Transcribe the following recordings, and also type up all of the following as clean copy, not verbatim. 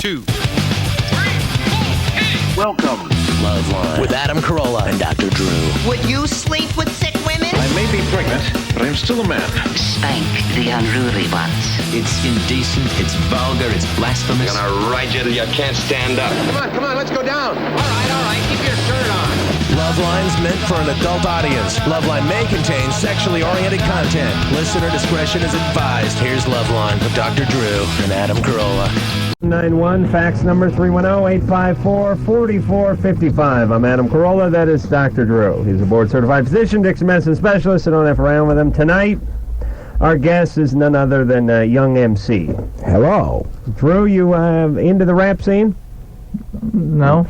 2. Welcome to LoveLine with Adam Carolla and Dr. Drew. Would you sleep with sick women? I may be pregnant, but I am still a man. Spank the unruly ones. It's indecent, it's vulgar, it's blasphemous. I'm gonna ride you till you can't stand up. Come on, let's go down. All right, keep your shirt on. LoveLine's meant for an adult audience. LoveLine may contain sexually oriented content. Listener discretion is advised. Here's LoveLine with Dr. Drew and Adam Carolla. 91, fax number 310-854-4455. I'm Adam Carolla. That is Dr. Drew. He's a board-certified physician, Dixon medicine specialist, so don't F around with him. Tonight, our guest is none other than Young MC. Hello. Drew, you into the rap scene? No.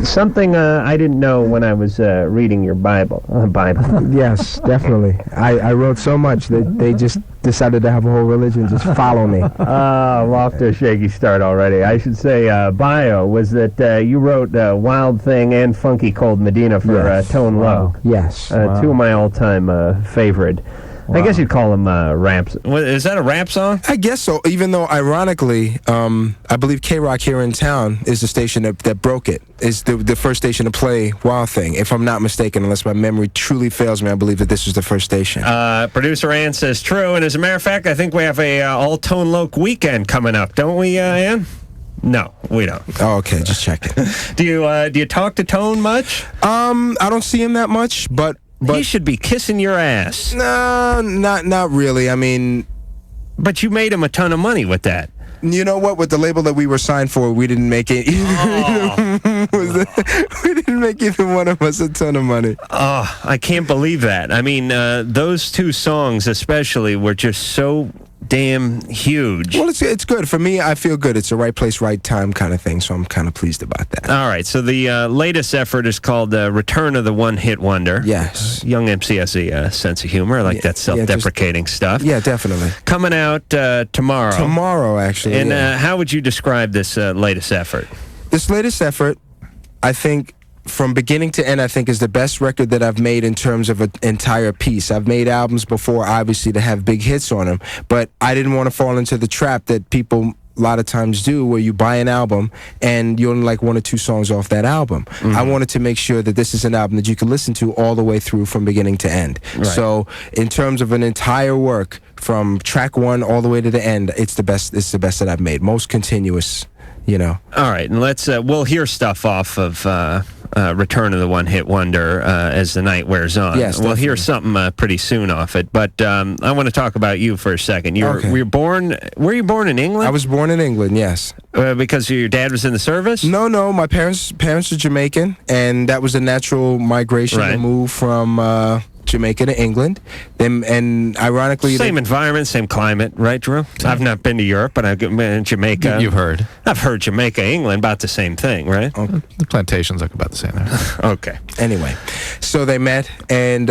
Something I didn't know when I was reading your Bible. Yes, definitely. I wrote so much that they just decided to have a whole religion just follow me. We're off to a shaky start already. I should say bio was that you wrote Wild Thing and Funky Cold Medina for Tone Loc. Yes. Two of my all-time favorite. Wow. I guess you'd call them raps. Is that a rap song? I guess so, even though, ironically, I believe K-Rock here in town is the station that broke it. Is the first station to play Wild Thing, if I'm not mistaken, unless my memory truly fails me. I believe that this was the first station. Producer Ann says true, and as a matter of fact, I think we have a all-Tone Loc weekend coming up, don't we, Ann? No, we don't. Oh, okay, just checking. Do you talk to Tone much? I don't see him that much, but he should be kissing your ass. No, not really. I mean, but you made him a ton of money with that. You know what? With the label that we were signed for, we didn't make it. We didn't make either one of us a ton of money. Oh, I can't believe that. I mean, those two songs especially were just so damn huge. Well, it's good. For me, I feel good. It's the right place, right time kind of thing, so I'm kind of pleased about that. All right, so the latest effort is called Return of the One-Hit Wonder. Yes. Young MC has a sense of humor. I like that self-deprecating stuff. Yeah, definitely. Coming out tomorrow. Tomorrow, actually. And how would you describe this latest effort? This latest effort, I think, from beginning to end, I think is the best record that I've made in terms of an entire piece. I've made albums before, obviously, to have big hits on them, but I didn't want to fall into the trap that people a lot of times do, where you buy an album and you only like one or two songs off that album. I wanted to make sure that this is an album that you can listen to all the way through from beginning to end. Right. So in terms of an entire work, from track one all the way to the end, it's the best that I've made. Most continuous, you know. All right, and let's we'll hear stuff off of Return of the One-Hit Wonder as the night wears on. Yes, we'll hear something pretty soon off it, but I want to talk about you for a second. Were you born in England? I was born in England, yes. Because your dad was in the service? No, my parents are Jamaican, and that was a natural migration to move from Jamaica to England. And ironically, same environment, same climate, right, Drew? I've not been to Europe, but I've been in Jamaica. You've heard. I've heard Jamaica, England, about the same thing, right? The plantations look about the same there. Okay. Anyway, so they met and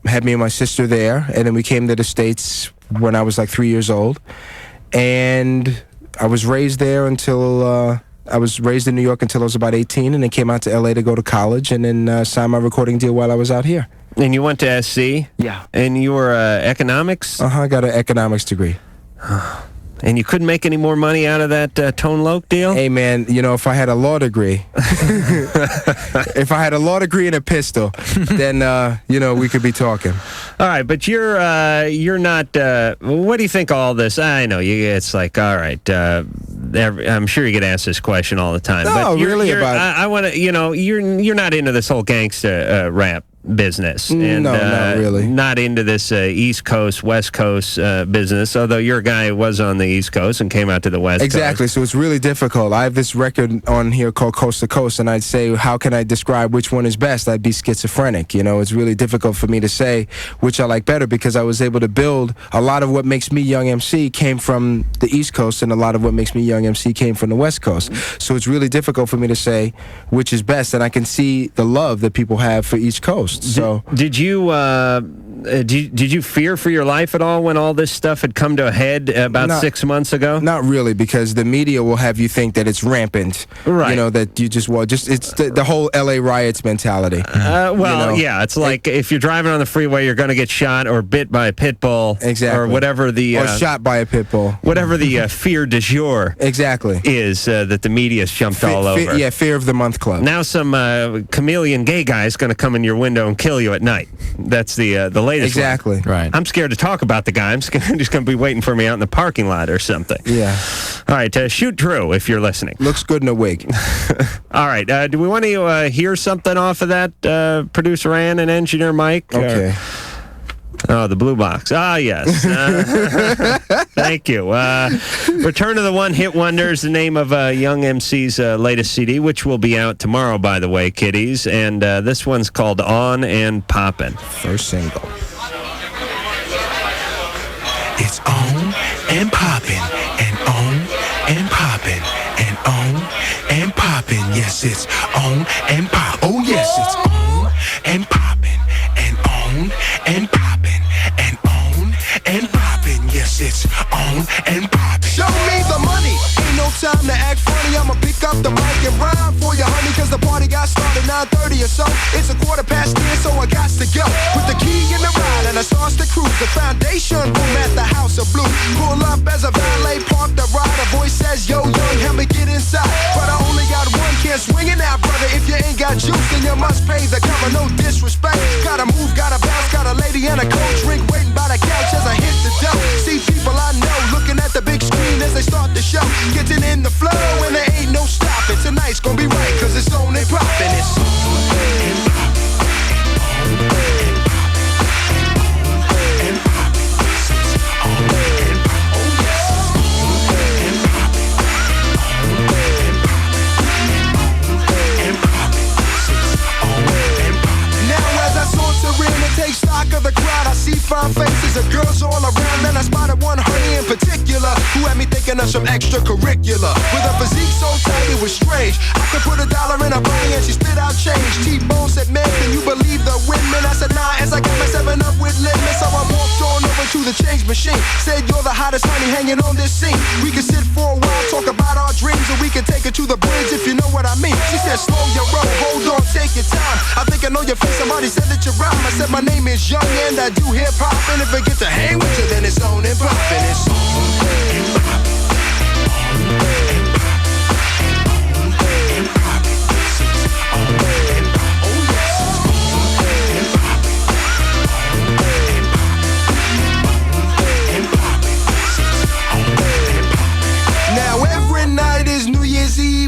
had me and my sister there, and then we came to the States when I was like 3 years old. And I was raised there until... I was raised in New York until I was about 18, and then came out to L.A. to go to college, and then signed my recording deal while I was out here. And you went to SC? Yeah. And you were economics? I got an economics degree. And you couldn't make any more money out of that Tone Loc deal? Hey, man, you know, if I had a law degree, if I had a law degree and a pistol, then, you know, we could be talking. All right, but you're not, what do you think of all this? I know, it's like, all right, I'm sure you get asked this question all the time. No, but I want to, you know, you're not into this whole gangsta rap business. And, no, not really. Not into this East Coast, West Coast business, although you're a guy who was on the East Coast and came out to the West Coast. Exactly, so it's really difficult. I have this record on here called Coast to Coast, and I'd say, how can I describe which one is best? I'd be schizophrenic. You know, it's really difficult for me to say which I like better, because I was able to build a lot of what makes me Young MC came from the East Coast, and a lot of what makes me Young MC came from the West Coast. So it's really difficult for me to say which is best, and I can see the love that people have for each coast. So did you fear for your life at all when all this stuff had come to a head about 6 months ago? Not really, because the media will have you think that it's rampant. Right. You know, that you just it's the whole LA riots mentality. Yeah, it's like if you're driving on the freeway, you're going to get shot or bit by a pit bull. Exactly. Or whatever the... or shot by a pit bull. Whatever the fear du jour exactly is that the media's jumped all over. Yeah, Fear of the Month Club. Now some chameleon gay guy is going to come in your window and kill you at night. That's the latest exactly. one. Right. I'm scared to talk about the guy. I'm just going to be waiting for me out in the parking lot or something. Yeah. All right, shoot Drew if you're listening. Looks good in a wig. All right, do we want to hear something off of that, producer Ann and engineer Mike? Okay. Oh, the blue box. Ah, yes. Thank you. Return of the One Hit Wonder is the name of Young MC's latest CD, which will be out tomorrow, by the way, kiddies. And this one's called On and Poppin'. First single. It's on and poppin', and on and poppin', and on and poppin'. Yes, it's on and pop. Oh, yes, it's on and poppin', and on and poppin', and on and poppin'. Yes, it's on and poppin'. Show me the money. Ain't no time to act funny. I'ma pick up the mic and rhyme for you, honey, cause the party got started 9:30 or so. It's 10:15, so I got to go. With the key in the ride and I starts to cruise. The foundation boom at the House of Blue. Pull up as a valet, park the ride. A voice says, yo, young, help me get inside. But I only got one, can't swing it out, brother. If you ain't got juice, then you must pay the cover. No disrespect. Gotta move, gotta bounce. Got a lady and a cold drink waiting by the couch as I hit the dough. See people I know looking at the big screen as they start the show. Getting in the flow and there ain't no stopping. Tonight's gonna be right, cause it's on and poppin'. It's on and poppin'. Take stock of the crowd, I see fine faces of girls all around. Then I spotted one honey in particular who had me thinking of some extracurricular. With a physique so tight it was strange. I could put $1 in her body and she spit out change. T-Bone said, man, can you believe the women? I said, nah, as I got my 7 up with limits. So I walked on over to the change machine. Said, you're the hottest honey hanging on this scene. We can sit for a while, talk about our dreams, and we can take it to the bridge if you know what I mean. She said, slow your roll, hold on, take your time. I think I know your face, somebody said that you rhyme. I said, my name is Young and I do hip-hop. And if I get to hang with you, then it's on and poppin'. It's on and poppin'.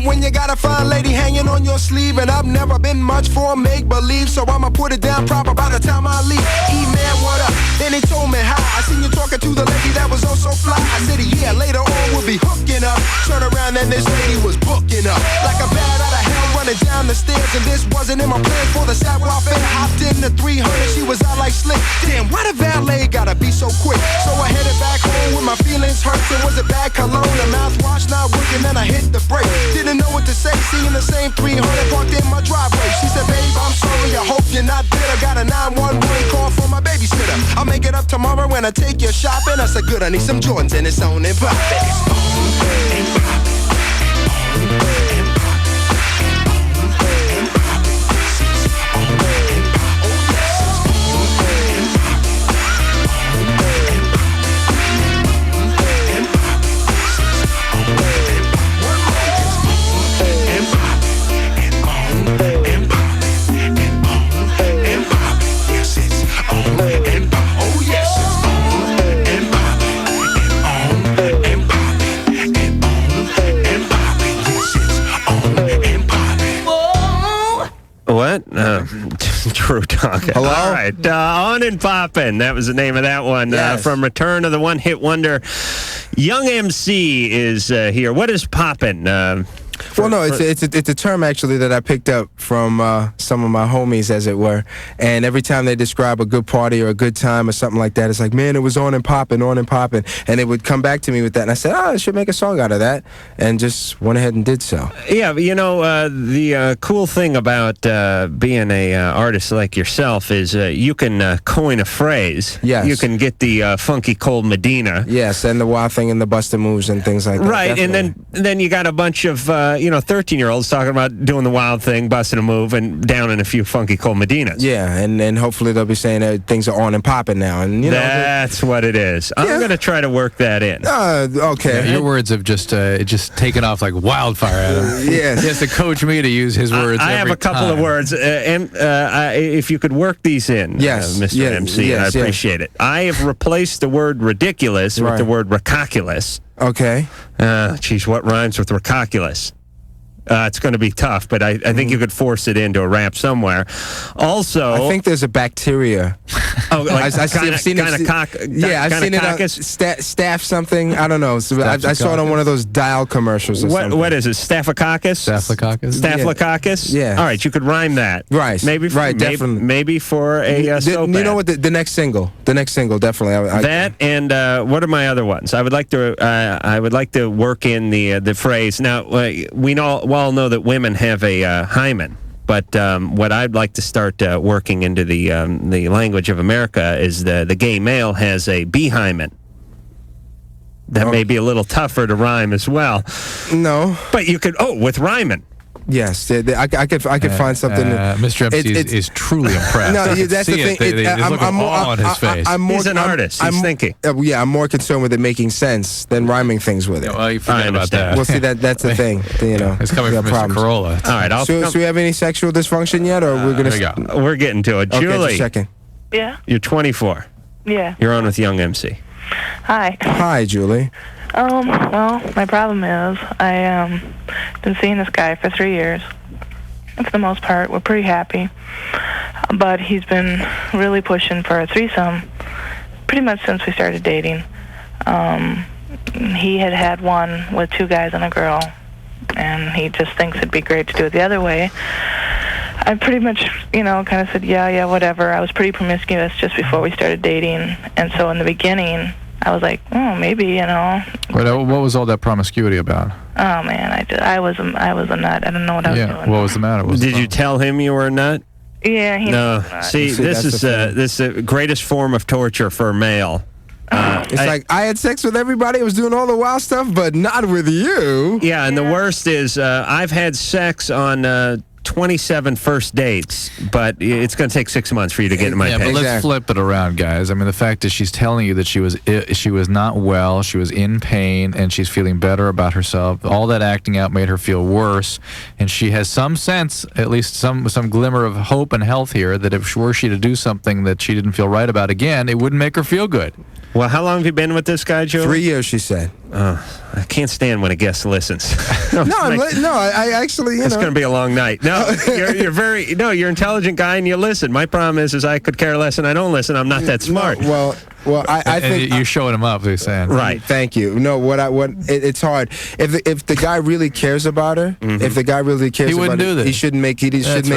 When you got a fine lady hanging on your sleeve. And I've never been much for make-believe, so I'ma put it down proper by the time I leave. E-man, what up? Then he told me hi. I seen you talking to the lady that was oh so fly. I said, yeah, later on we'll be hooking up. Turn around and this lady was booking up. Like a bat out of hell running down the stairs. And this wasn't in my plan for the sidewalk fair. Hopped in the 300, she was out like slick. Damn, why the valet gotta be so quick? So I headed back home with my feelings hurt. There was a bad cologne, a mouthwash not working, then I hit the brake. Didn't know what to say, seeing the same 300 parked in my driveway. She said, babe, I'm sorry, I hope you're not bitter. Got a 911 call for my babysitter. I'll make it up tomorrow when I take you shopping. I said, good, I need some Jordans and it's on and poppin'. It's on and poppin'. What? True talking. Hello? All right. On and Poppin'. That was the name of that one. Yes. From Return of the One Hit Wonder. Young MC is here. What is Poppin'? Well, no, it's a term actually that I picked up from some of my homies, as it were. And every time they describe a good party or a good time or something like that, it's like, man, it was on and popping, and they would come back to me with that, and I said, I should make a song out of that, and just went ahead and did so. Yeah, you know, the cool thing about being a artist like yourself is you can coin a phrase. Yes. You can get the funky cold Medina. Yes, and the wild thing and the Buster moves and things like that. Right, definitely. and then you got a bunch of 13-year-olds talking about doing the wild thing, busting a move, and down in a few funky cold Medinas. Yeah, and hopefully they'll be saying that things are on and popping now, and you know. That's what it is. I'm going to try to work that in. Okay. Yeah, your words have just taken off like wildfire at him. Yes. He has to coach me to use his words. I have a couple of words. If you could work these in, yes, Mr. MC, I appreciate it. I have replaced the word ridiculous with the word ridiculous. Okay. Geez, what rhymes with ridiculous? It's going to be tough, but I think you could force it into a rap somewhere. Also, I think there's a bacteria. Oh, like I've seen it on Staph something. I don't know. So I saw it on one of those dial commercials or something. What is it? Staphylococcus? Staphylococcus? Yeah. All right, you could rhyme that. Right. Maybe. Definitely. Maybe for a soap You know ad. what? The next single. The next single, definitely. That and what are my other ones? I would like to work in the phrase. Now we all know that women have a hymen. But what I'd like to start working into the language of America is the gay male has a behymen. That may be a little tougher to rhyme as well. No. But you could, with rhyming. Yes, I could find something. Mr. MC is truly impressed. No, that's the thing. I'm more on his face. He's an artist. He's thinking. I'm more concerned with it making sense than rhyming things with it. Well, you forget about that. Well, see, that's the thing. You know, it's coming from Mr. Corolla. All right. So we have any sexual dysfunction yet, or we're gonna? We're getting to it. Okay, Julie, just checking. Yeah. You're 24. Yeah. You're on with Young MC. Hi. Hi, Julie. Well, my problem is I been seeing this guy for 3 years. For the most part, we're pretty happy. But he's been really pushing for a threesome pretty much since we started dating. He had one with 2 guys and a girl, and he just thinks it'd be great to do it the other way. I pretty much, kind of said, yeah, whatever. I was pretty promiscuous just before we started dating, and so in the beginning, I was like, maybe, What was all that promiscuity about? Oh man, I was a nut. I don't know what I was doing. What was the matter? Did you tell him you were a nut? Yeah, he No. was a nut. See, this is the greatest form of torture for a male. It's like I had sex with everybody. I was doing all the wild stuff, but not with you. Yeah, and the worst is I've had sex on 27 first dates, but it's going to take 6 months for you to get in my Yeah, page. but let's flip it around, guys. I mean, the fact is she's telling you that she was not well, she was in pain, and she's feeling better about herself. All that acting out made her feel worse, and she has some sense, at least some glimmer of hope and health here, that if were she to do something that she didn't feel right about again, it wouldn't make her feel good. Well, how long have you been with this guy, Joe? 3 years, she said. I can't stand when a guest listens. I actually, It's going to be a long night. No, you're an intelligent guy and you listen. My problem is I could care less and I don't listen. I'm not that smart. No, well, I think you're showing him up. You're saying right. Thank you. No, it's hard. If the guy really cares about her, if the guy really cares, he wouldn't do this. He shouldn't make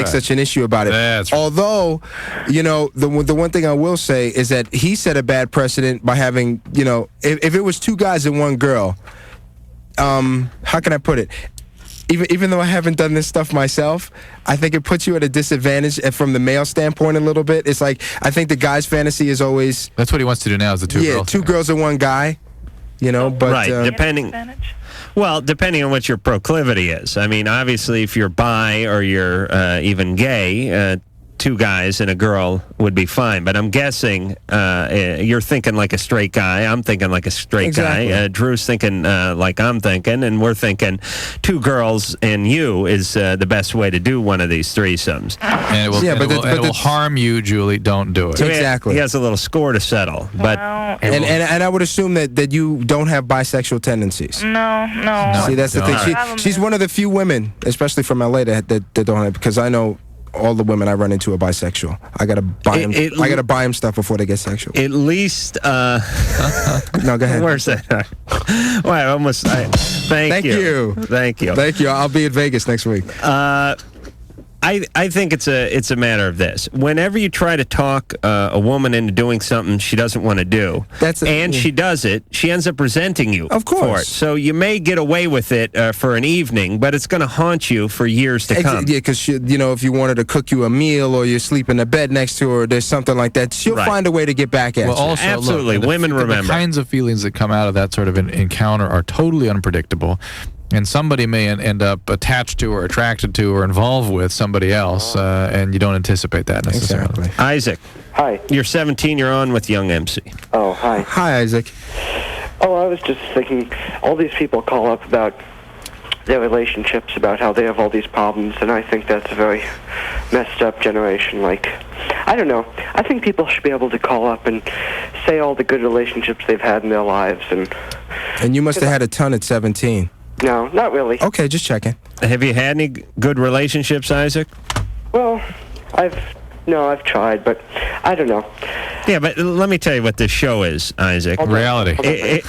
such an issue about it. That's right. Although, the one thing I will say is that he set a bad precedent by having, if it was 2 guys and 1 girl, how can I put it? Even though I haven't done this stuff myself, I think it puts you at a disadvantage from the male standpoint a little bit. It's like, I think the guy's fantasy is always... That's what he wants to do now is the 2 girls. Yeah, 2 girls and 1 guy, but... Right, depending on what your proclivity is. I mean, obviously, if you're bi or you're even gay... 2 guys and a girl would be fine, but I'm guessing you're thinking like a straight guy. I'm thinking like a straight guy. Drew's thinking like I'm thinking, and we're thinking 2 girls and you is the best way to do one of these threesomes. And it will harm you, Julie. Don't do it. So he has a little score to settle, but and I would assume that you don't have bisexual tendencies. No. See, that's the thing. She's one of the few women, especially from LA, that don't have, because I know all the women I run into are bisexual. I gotta buy them. I gotta buy them stuff before they get sexual. At least. No, go ahead. Where's that? Well, I almost. Thank you. Thank you. Thank you. I'll be in Vegas next week. I think it's a matter of this. Whenever you try to talk a woman into doing something she doesn't want to do, she does it, she ends up resenting you for it. So you may get away with it for an evening, but it's going to haunt you for years to come. Yeah, because if you wanted to cook you a meal or you sleep in the bed next to her, or there's something like that, she'll find a way to get back at you. Also, absolutely, look, women remember. The kinds of feelings that come out of that sort of an encounter are totally unpredictable. And somebody may end up attached to or attracted to or involved with somebody else, and you don't anticipate that necessarily. Exactly. Isaac. Hi. You're 17, you're on with Young MC. Oh, hi. Hi, Isaac. Oh, I was just thinking, all these people call up about their relationships, about how they have all these problems, and I think that's a very messed up generation. Like, I don't know. I think people should be able to call up and say all the good relationships they've had in their lives. And you must have had a ton at 17. No, not really. Okay, just checking. Have you had any good relationships, Isaac? Well, I've tried, but I don't know. Yeah, but let me tell you what this show is, Isaac. Reality. Reality.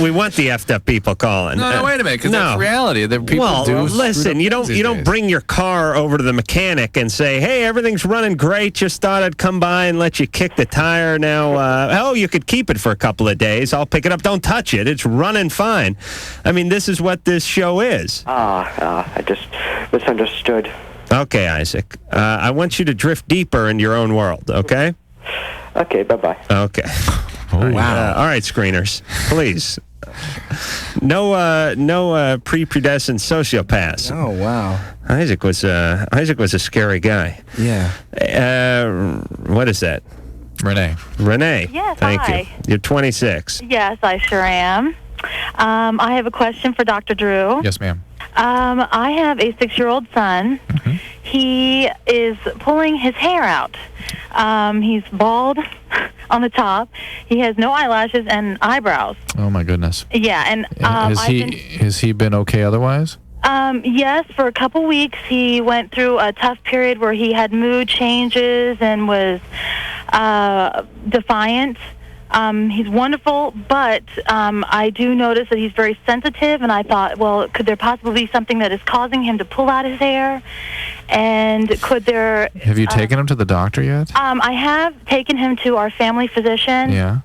we want the effed up people calling. No, wait a minute, because that's reality. Listen, you don't bring your car over to the mechanic and say, "Hey, everything's running great. Just thought I'd come by and let you kick the tire. Now, you could keep it for a couple of days. I'll pick it up. Don't touch it. It's running fine." I mean, this is what this show is. I just misunderstood. Okay, Isaac. I want you to drift deeper into your own world, okay? Okay, bye-bye. Okay. Oh, wow. All right, screeners, please. No prepubescent sociopaths. Oh, wow. Isaac was a scary guy. Yeah. What is that? Renee. Yes, Thank hi. you. You're 26. Yes, I sure am. I have a question for Dr. Drew. Yes, ma'am. I have a 6-year-old son. Mm-hmm. He is pulling his hair out. He's bald on the top. He has no eyelashes and eyebrows. Oh, my goodness. Yeah, and has he been okay otherwise? Yes, for a couple weeks he went through a tough period where he had mood changes and was defiant. He's wonderful, but I do notice that he's very sensitive, and I thought, well, could there possibly be something that is causing him to pull out his hair? And could there... Have you taken him to the doctor yet? I have taken him to our family physician. Yeah.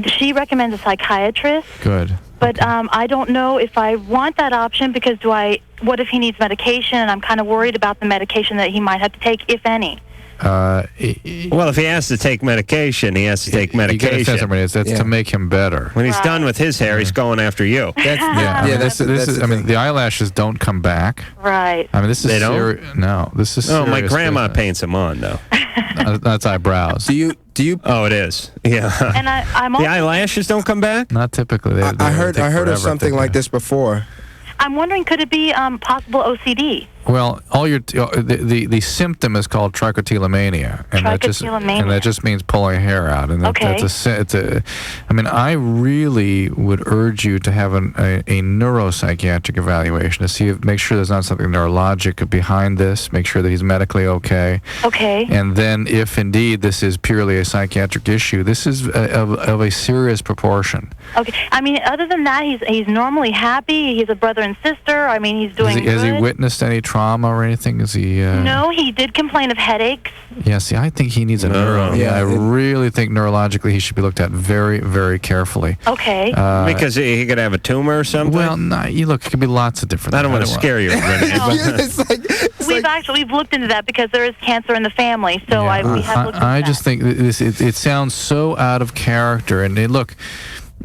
She recommends a psychiatrist. Good. But I don't know if I want that option, because what if he needs medication, and I'm kind of worried about the medication that he might have to take, if any. Well, if he has to take medication, he has to take medication. That's to make him better. When he's done with his hair, he's going after you. This is. I mean, the eyelashes don't come back. Right. I mean, this is. They don't? No, this is. Oh, my grandma paints them on though. That's eyebrows. Do you? Oh, it is. Yeah. And I'm also, the eyelashes don't come back. Not typically. I heard of something like this before. I'm wondering, could it be possible OCD? Well, the symptom is called trichotillomania, and that just means pulling hair out, and I mean, I really would urge you to have a neuropsychiatric evaluation to make sure there's not something neurologic behind this. Make sure that he's medically okay. Okay. And then, if indeed this is purely a psychiatric issue, this is of a serious proportion. Okay. I mean, other than that, he's normally happy. He's a brother and sister. I mean, he's doing good. Has he witnessed any trauma or anything? Is he? No, he did complain of headaches. Yeah, see, I think he needs a neuro. Yeah, I really think neurologically he should be looked at very, very carefully. Okay. Because he could have a tumor or something? Well, look, it could be lots of different things. I don't want to scare you, Renee. We've looked into that because there is cancer in the family, so we have looked into that. I just think it sounds so out of character. And look,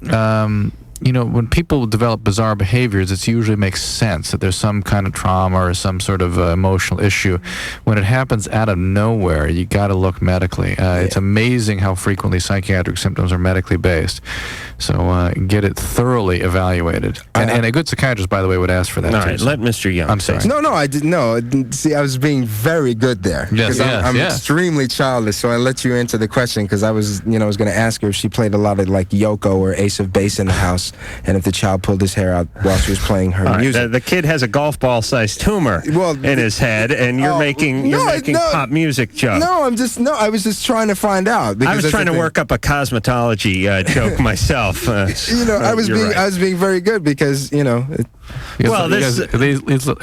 when people develop bizarre behaviors, it usually makes sense that there's some kind of trauma or some sort of emotional issue. When it happens out of nowhere, you got to look medically. It's amazing how frequently psychiatric symptoms are medically based. So get it thoroughly evaluated. And a good psychiatrist, by the way, would ask for that. All right, let Mr. Young. I'm sorry. No, I didn't. No, see, I was being very good there. Yes, I'm extremely childish, so I let you answer the question because I was going to ask her if she played a lot of like Yoko or Ace of Base in the house. house, and if the child pulled his hair out while she was playing her music. The kid has a golf ball-sized tumor in his head, and you're making pop music jokes. No, I was just trying to find out. I was trying to work up a cosmetology joke myself. I was being very good because at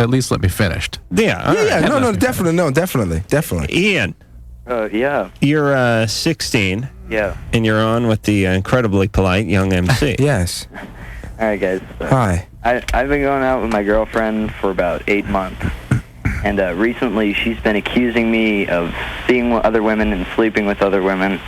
least let me finish. Yeah. No, definitely. Ian. Yeah. You're 16. Yeah. And you're on with the incredibly polite young MC. Yes. All right, guys. Hi. I've been going out with my girlfriend for about 8 months. And recently she's been accusing me of seeing other women and sleeping with other women.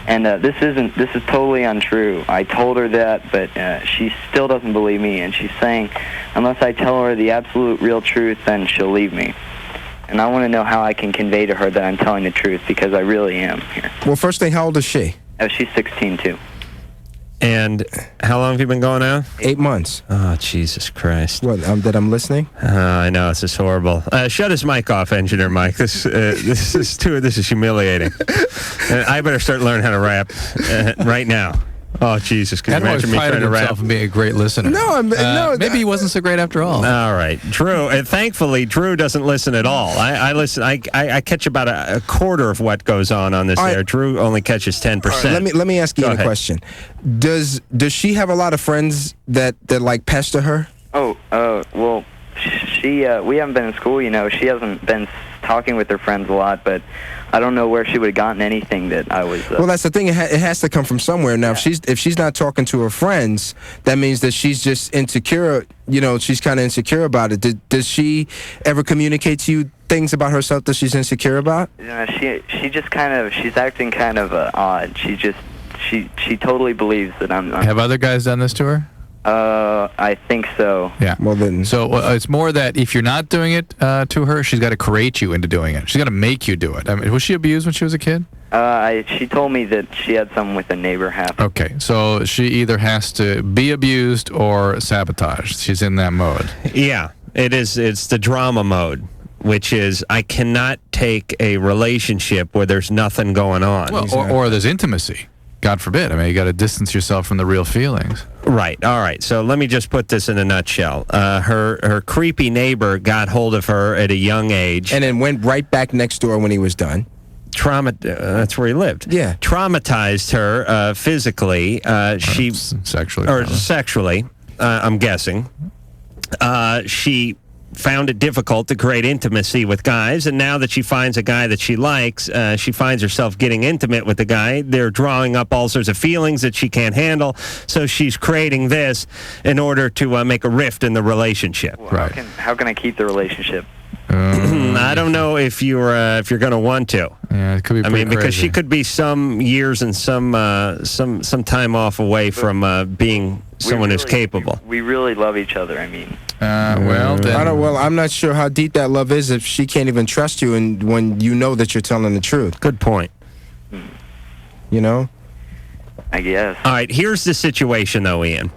And this is totally untrue. I told her that, but she still doesn't believe me. And she's saying, unless I tell her the absolute real truth, then she'll leave me. And I want to know how I can convey to her that I'm telling the truth, because I really am here. Well, first thing, how old is she? She's 16, too. And how long have you been going out? 8 months. Oh, Jesus Christ. What, that I'm listening? I know, this is horrible. Shut his mic off, Engineer Mike. This is humiliating. I better start learning how to rap right now. Oh, Jesus. Can you imagine me trying to rap? And being a great listener. Maybe he wasn't so great after all. All right. Drew, and thankfully, Drew doesn't listen at all. I listen. I catch about a quarter of what goes on this air. Drew only catches 10%. Right, let me ask you a question. Does she have a lot of friends that like pester her? Well, we haven't been in school, She hasn't been talking with her friends a lot, but I don't know where she would have gotten anything that I was... Well, that's the thing. It has to come from somewhere. Now, if she's not talking to her friends, that means that she's just insecure. She's kind of insecure about it. Does she ever communicate to you things about herself that she's insecure about? She just she's acting kind of odd. She totally believes that I'm... Have other guys done this to her? I think so. Yeah. Well, then. So it's more that if you're not doing it to her, she's got to create you into doing it. She's got to make you do it. I mean, was she abused when she was a kid? She told me that she had something with a neighbor happen. Okay, so she either has to be abused or sabotaged. She's in that mode. Yeah, it is. It's the drama mode, which is I cannot take a relationship where there's nothing going on. Well, or there's intimacy. God forbid. I mean, you got to distance yourself from the real feelings. Right. All right. So let me just put this in a nutshell. Her creepy neighbor got hold of her at a young age, and then went right back next door when he was done. That's where he lived. Yeah. Traumatized her physically. Sexually. I'm guessing. She found it difficult to create intimacy with guys, and now that she finds a guy that she likes, she finds herself getting intimate with the guy. They're drawing up all sorts of feelings that she can't handle, so she's creating this in order to make a rift in the relationship. Well, right. How can I keep the relationship? I don't know if you're going to want to. Yeah, it could be. Because crazy. she could be some years and some time off away from being someone who's capable. We really love each other. I mean. I'm not sure how deep that love is if she can't even trust you, and when you know that you're telling the truth. Good point. I guess. All right, here's the situation, though, Ian.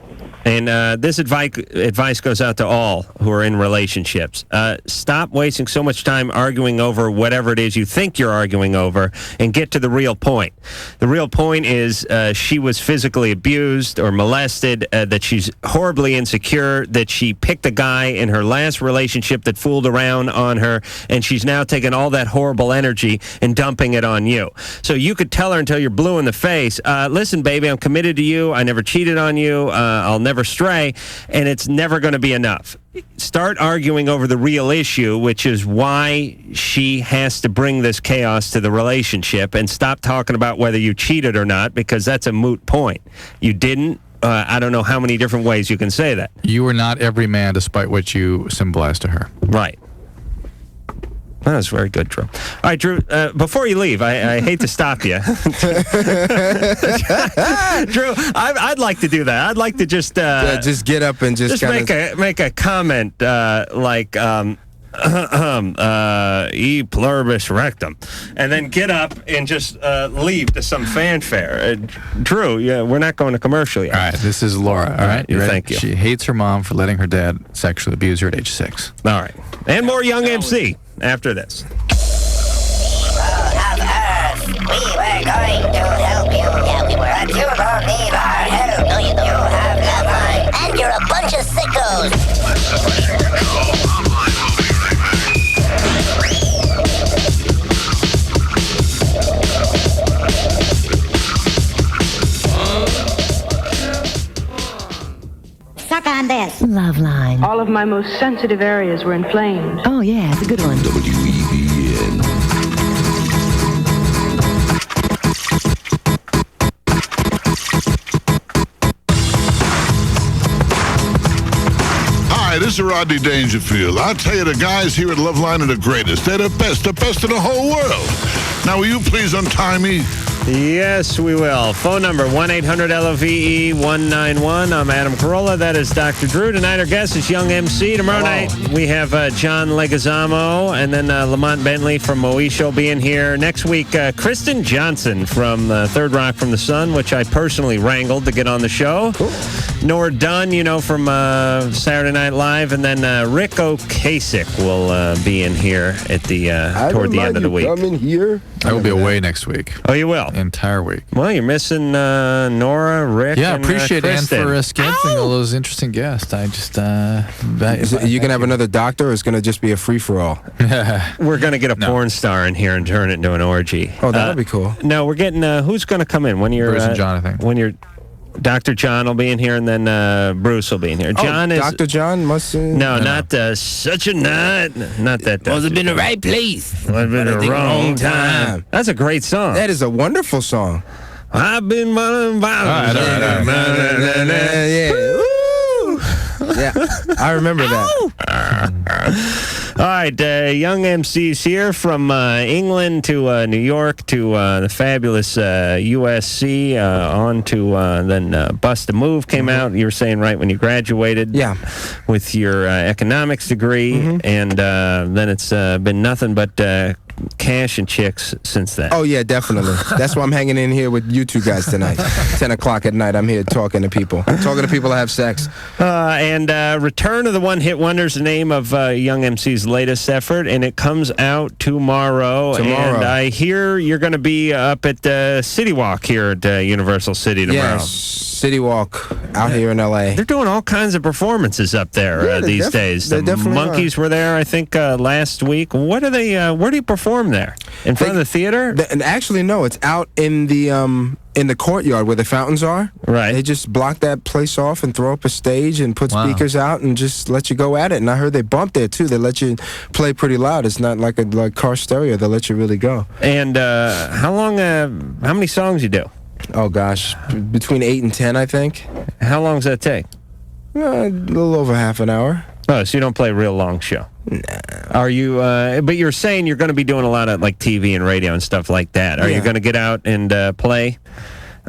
And this advice goes out to all who are in relationships. Stop wasting so much time arguing over whatever it is you think you're arguing over, and get to the real point. The real point is she was physically abused or molested, that she's horribly insecure, that she picked a guy in her last relationship that fooled around on her, and she's now taking all that horrible energy and dumping it on you. So you could tell her until you're blue in the face, listen, baby, I'm committed to you. I never cheated on you. I'll never stray, and it's never going to be enough. Start arguing over the real issue, which is why she has to bring this chaos to the relationship, and stop talking about whether you cheated or not, because that's a moot point. You didn't. I don't know how many different ways you can say that. You were not every man, despite what you symbolized to her. Right. That was very good, Drew. All right, Drew, before you leave, I hate to stop you. Drew, I'd like to do that. I'd like to just get up and just make a comment e pluribus rectum, and then get up and just leave to some fanfare. Drew, we're not going to commercial yet. All right, this is Laura. All right, you ready? Thank you. She hates her mom for letting her dad sexually abuse her at age 6. All right, and more Young MC after this. We were going to help you. Yeah, we were. But you don't need our help. You have never Loveline. Suck on this. Loveline. All of my most sensitive areas were inflamed. Oh, yeah, it's a good one. WEBN. Hi, this is Rodney Dangerfield. I'll tell you, the guys here at Loveline are the greatest. They're the best in the whole world. Now, will you please untie me? Yes, we will. Phone number 1-800-LOVE-191. I'm Adam Carolla. That is Dr. Drew. Tonight our guest is Young MC. Tomorrow night we have John Leguizamo and then Lamont Bentley from Moesha being here. Next week, Kristen Johnson from Third Rock from the Sun, which I personally wrangled to get on the show. Cool. Nora Dunn, from Saturday Night Live. And then Rick Ocasek will be in here at the toward the end of the week. Come in here. I will be away next week. Oh, you will? Entire week. Well, you're missing Nora, Rick, Yeah, and appreciate Ann Kristen. for scheduling all those interesting guests. I just... Are you going to have another doctor, or it's going to just be a free-for-all? We're going to get a porn star in here and turn it into an orgy. Oh, that'll be cool. No, we're getting... who's going to come in? Bruce and John, I think. When you're... Dr. John will be in here, and then Bruce will be in here. John is... Dr. John must... No, not such a nut. Not that. Must have been the right place. Must have been the wrong time. That's a great song. That is a wonderful song. I've been running violence. Yeah, I remember that. All right, young MCs here from England to New York to the fabulous USC on to then Bust a Move came out. You were saying right when you graduated. Yeah. With your economics degree, and then it's been nothing but cash and chicks since then. Oh, yeah, definitely. That's why I'm hanging in here with you two guys tonight. 10 o'clock at night, I'm here talking to people. Talking to people that have sex. And Return of the One Hit Wonder is the name of Young MC's latest effort, and it comes out tomorrow. And I hear you're going to be up at City Walk here at Universal City tomorrow. Yes, City Walk out here in L.A. They're doing all kinds of performances up there these days. The Monkees were there, I think, last week. What are they? Where do you perform there? In front of the theater? And actually, no. It's out in the courtyard where the fountains are. Right. They just block that place off and throw up a stage and put speakers out and just let you go at it. And I heard they bump there too. They let you play pretty loud. It's not like a car stereo. They let you really go. And how many songs you do? Oh gosh, between 8 and 10, I think. How long does that take? A little over half an hour. Oh, so you don't play a real long show? Nah. Are you? But you're saying you're going to be doing a lot of like TV and radio and stuff like that. Are you going to get out and play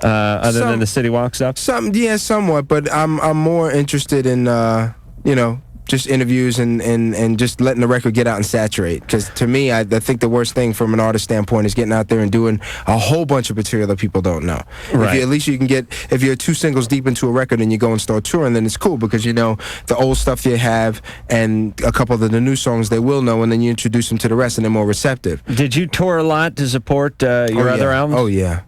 other than the City Walk stuff? Somewhat. But I'm more interested in just interviews and just letting the record get out and saturate. Because to me, I think the worst thing from an artist standpoint is getting out there and doing a whole bunch of material that people don't know. Right. At least you can get, if you're 2 singles deep into a record and you go and start touring, then it's cool because you know the old stuff you have and a couple of the new songs they will know, and then you introduce them to the rest and they're more receptive. Did you tour a lot to support your other albums? Oh, yeah.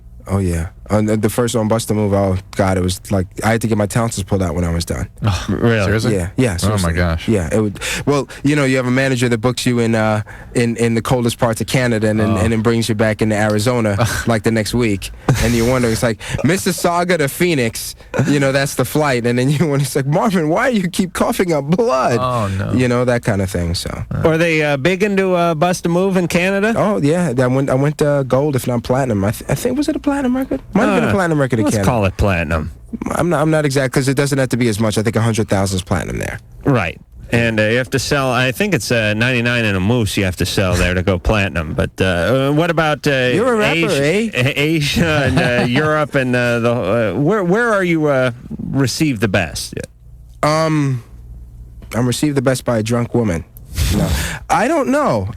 The first one, Bust a Move, oh, God, it was like, I had to get my tonsils pulled out when I was done. Oh, really? Seriously? Yeah, seriously. Oh, my gosh. Yeah, it would. Well, you have a manager that books you in the coldest parts of Canada and then brings you back into Arizona like the next week. And you wonder, it's like, Mississauga to Phoenix, that's the flight. And then you wonder, it's like, Marvin, why do you keep coughing up blood? Oh, no. That kind of thing, so. Are they big into Bust a Move in Canada? Oh, yeah. I went gold, if not platinum. I think, was it a platinum record? Might have been a platinum record in Canada. Let's call it platinum. I'm not exact because it doesn't have to be as much. I think 100,000 is platinum there. Right. And you have to sell, I think it's 99 and a moose you have to sell there to go platinum. But what about You're a rapper, Asia and Europe and where are you received the best? I'm received the best by a drunk woman. No, I don't know.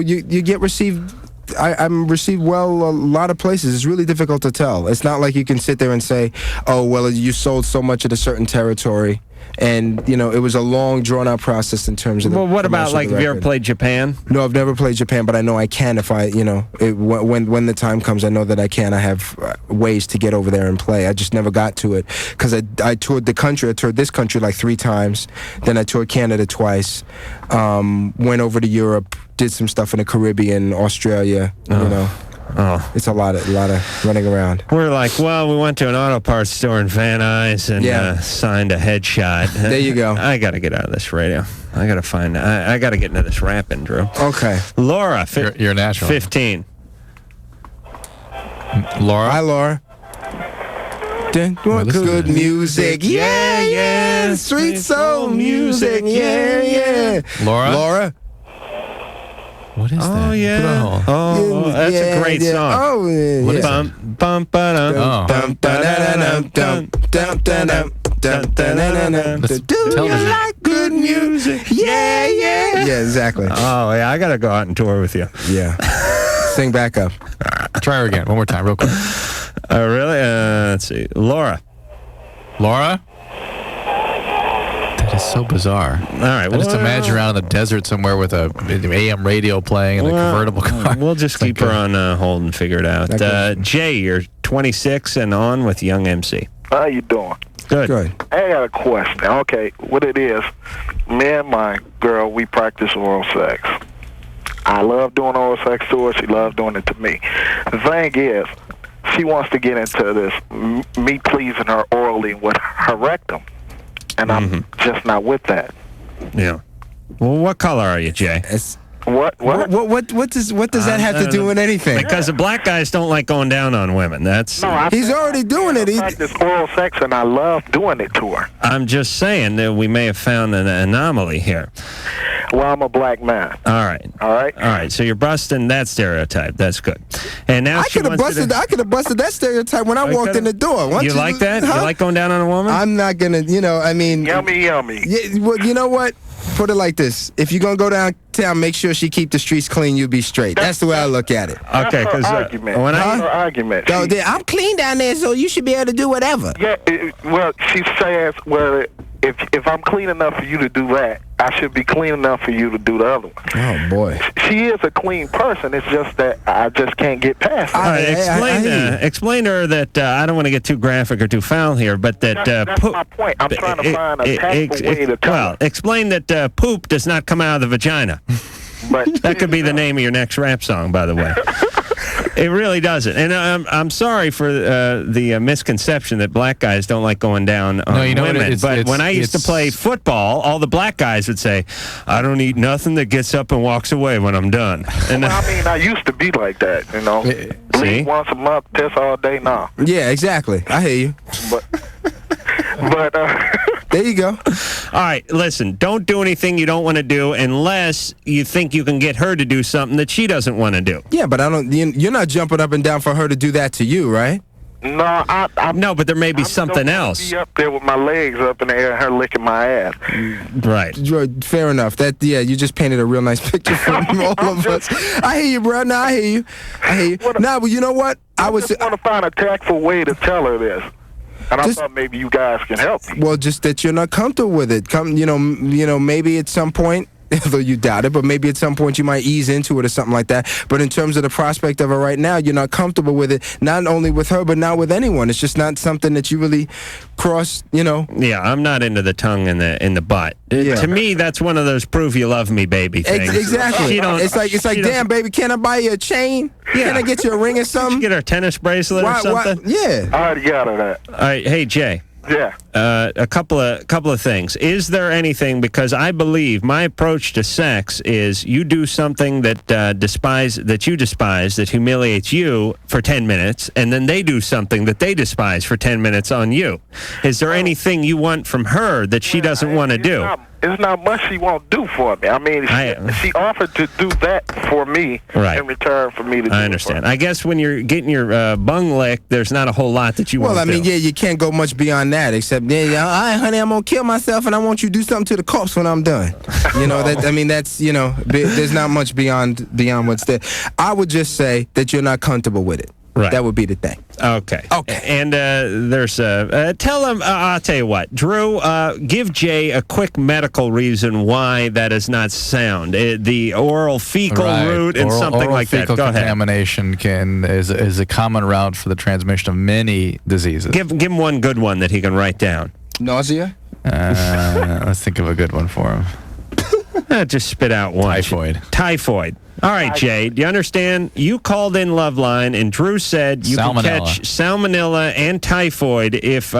You get received. I'm received well a lot of places. It's really difficult to tell. It's not like you can sit there and say, oh, well, you sold so much at a certain territory And, you know, it was a long, drawn-out process in terms of the Well, what about, promotion like, of the have you ever record. played Japan? No, I've never played Japan, but I know I can if I, you know, when the time comes, I know that I can. I have ways to get over there and play. I just never got to it because I toured the country. I toured this country like 3 times. Then I toured Canada twice. Went over to Europe, did some stuff in the Caribbean, Australia, you know. Oh, it's a lot of running around. We're like, well, we went to an auto parts store in Van Nuys and signed a headshot. There you go. I got to get out of this radio. I got to find. I got to get into this rapping, Drew. Okay. Laura, you're natural. 15. Laura. Hi, Laura. Good music, yeah, sweet soul music, yeah. Laura. What is that? Oh, yeah. Put it on hold. Oh, that's a great song. Oh, yeah. What is Bum, bum, ba-dum, bum, ba-da-da-dum, dum, dum, da-dum, dum, da-da-da-dum. Do you like good music? Yeah, yeah. Yeah, exactly. Oh, yeah, I got to go out and tour with you. Yeah. Sing back up. Try her again. One more time, real quick. Really? Let's see. Laura. Laura? That is so bizarre. All right. I just imagine her out in the desert somewhere with a AM radio playing and a convertible car. We'll just keep her on hold and figure it out. Jay, you're 26 and on with Young MC. How you doing? Good. I got a question. Okay, what it is, me and my girl, we practice oral sex. I love doing oral sex to her. She loves doing it to me. The thing is, she wants to get into this me pleasing her orally with her rectum. And I'm just not with that. Yeah. Well, what color are you, Jay? What does that have to do with anything? Because the black guys don't like going down on women. That's he's already doing it. I practice oral sex, and I love doing it to her. I'm just saying that we may have found an anomaly here. Well, I'm a black man. All right. So you're busting that stereotype. That's good. And now I could have busted that stereotype when I walked in the door. You like that? Huh? You like going down on a woman? I'm not gonna. You know, I mean. Yummy. Yeah. Well, you know what? Put it like this: if you're gonna go downtown, make sure she keep the streets clean. You be straight. That's the way I look at it. Okay, because when argument. I'm clean down there, so you should be able to do whatever. Yeah. Well, she says, well, if I'm clean enough for you to do that, I should be clean enough for you to do the other one. Oh boy. She is a clean person. It's just that I just can't get past it. All right, explain to her that I don't want to get too graphic or too foul here, but that that's my point. I'm trying to find a tactful way to tell her. Explain that poop does not come out of the vagina. But that could be the name of your next rap song, by the way. It really doesn't. And I'm sorry for the misconception that black guys don't like going down on women. But when I used to play football, all the black guys would say, I don't eat nothing that gets up and walks away when I'm done. And well, I mean, I used to be like that, you know. Bleed once a month, piss all day, nah. Yeah, exactly. I hear you. But there you go. All right, listen, don't do anything you don't want to do unless you think you can get her to do something that she doesn't want to do. Yeah, but you're not jumping up and down for her to do that to you, right? No, no, but there may be something else. Be up there with my legs up in the air and her licking my ass. Right. Fair enough. You just painted a real nice picture for all of us. I hear you, bro. No, I hear you. Nah, but you know what? I just want to find a tactful way to tell her this. And I thought maybe you guys can help me. Well, just that you're not comfortable with it. Maybe at some point, though you doubt it, but maybe at some point you might ease into it or something like that. But in terms of the prospect of it right now, you're not comfortable with it, not only with her, but not with anyone. It's just not something that you really cross, Yeah, I'm not into the tongue in the butt. Yeah. To me, that's one of those prove you love me, baby things. Exactly. It's like, damn, baby, can I buy you a chain? Yeah. Can I get you a ring or something? Get her a tennis bracelet or something? Yeah. I already got her that. All right, hey, Jay. Yeah. A couple of things. Is there anything, because I believe my approach to sex is you do something that you despise, that humiliates you for 10 minutes, and then they do something that they despise for 10 minutes on you. Is there anything you want from her that she doesn't want to do? It's not much she won't do for me. I mean, she offered to do that for me in return for me to do I understand. I guess when you're getting your bung licked, there's not a whole lot that you want to do. Well, I mean, you can't go much beyond that, except, all right, honey, I'm going to kill myself, and I want you to do something to the corpse when I'm done. There's not much beyond what's there. I would just say that you're not comfortable with it. Right. That would be the thing. Okay. Okay. And there's tell him. I'll tell you what, Drew. Give Jay a quick medical reason why that is not sound. The oral fecal route and something oral like that. fecal Go ahead. contamination is a common route for the transmission of many diseases. Give him one good one that he can write down. Nausea. Let's think of a good one for him. Just spit out one. Typhoid. All right, Jay, do you understand? You called in LoveLine, and Drew said you can catch salmonella and typhoid if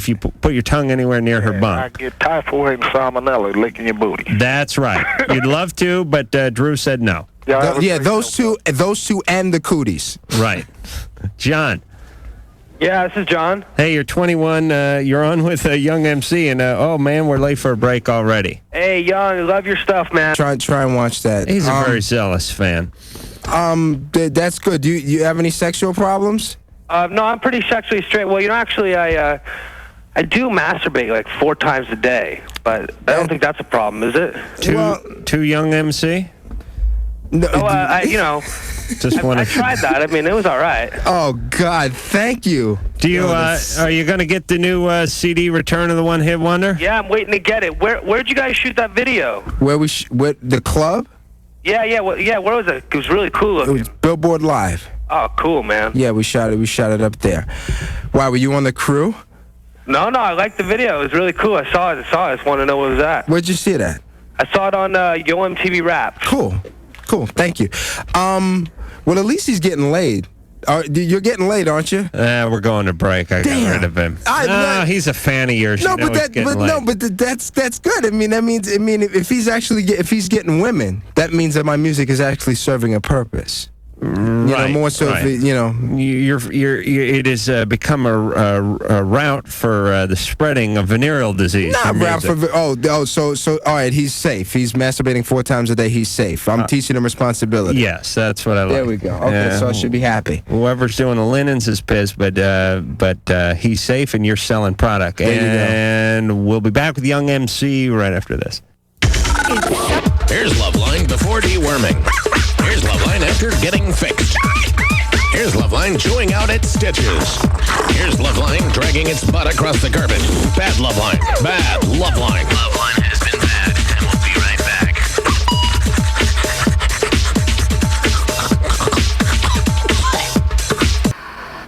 you put your tongue anywhere near her bum. I get typhoid and salmonella licking your booty. That's right. You'd love to, but Drew said no. Those two and the cooties. Right. John. Yeah, this is John. Hey, you're 21. You're on with Young MC, and oh man, we're late for a break already. Hey, Young, I love your stuff, man. Try and watch that. He's a very zealous fan. That's good. Do you have any sexual problems? No, I'm pretty sexually straight. Well, actually, I do masturbate like 4 times a day, but I don't think that's a problem, is it? Too young MC? No, I tried that. I mean, it was all right. Oh God, thank you. Do you? Are you going to get the new CD, Return of the One Hit Wonder? Yeah, I'm waiting to get it. Where'd you guys shoot that video? Where the club? Yeah. Where was it? It was really cool looking. It was Billboard Live. Oh, cool, man. Yeah, we shot it. We shot it up there. Why, were you on the crew? No, I liked the video. It was really cool. I saw it. I just want to know what it was at. Where'd you see it at? I saw it on Yo MTV Rap. Cool. Thank you. Well, at least he's getting laid. You're getting laid, aren't you? We're going to break. I got rid of him. He's a fan of yours. No, but that's good. I mean, that means if he's getting women, that means that my music is actually serving a purpose. More so. Right. It has become a route for the spreading of venereal disease. Not route for. So all right. He's safe. He's masturbating 4 times a day. He's safe. I'm teaching him responsibility. Yes, that's what I like. There we go. Okay, so I should be happy. Whoever's doing the linens is pissed, but he's safe, and you're selling product. And we'll be back with Young MC right after this. Here's LoveLine before deworming. Here's LoveLine after getting fixed. Here's LoveLine chewing out its stitches. Here's LoveLine dragging its butt across the carpet. Bad LoveLine. Bad LoveLine. LoveLine has been bad, and we'll be right back.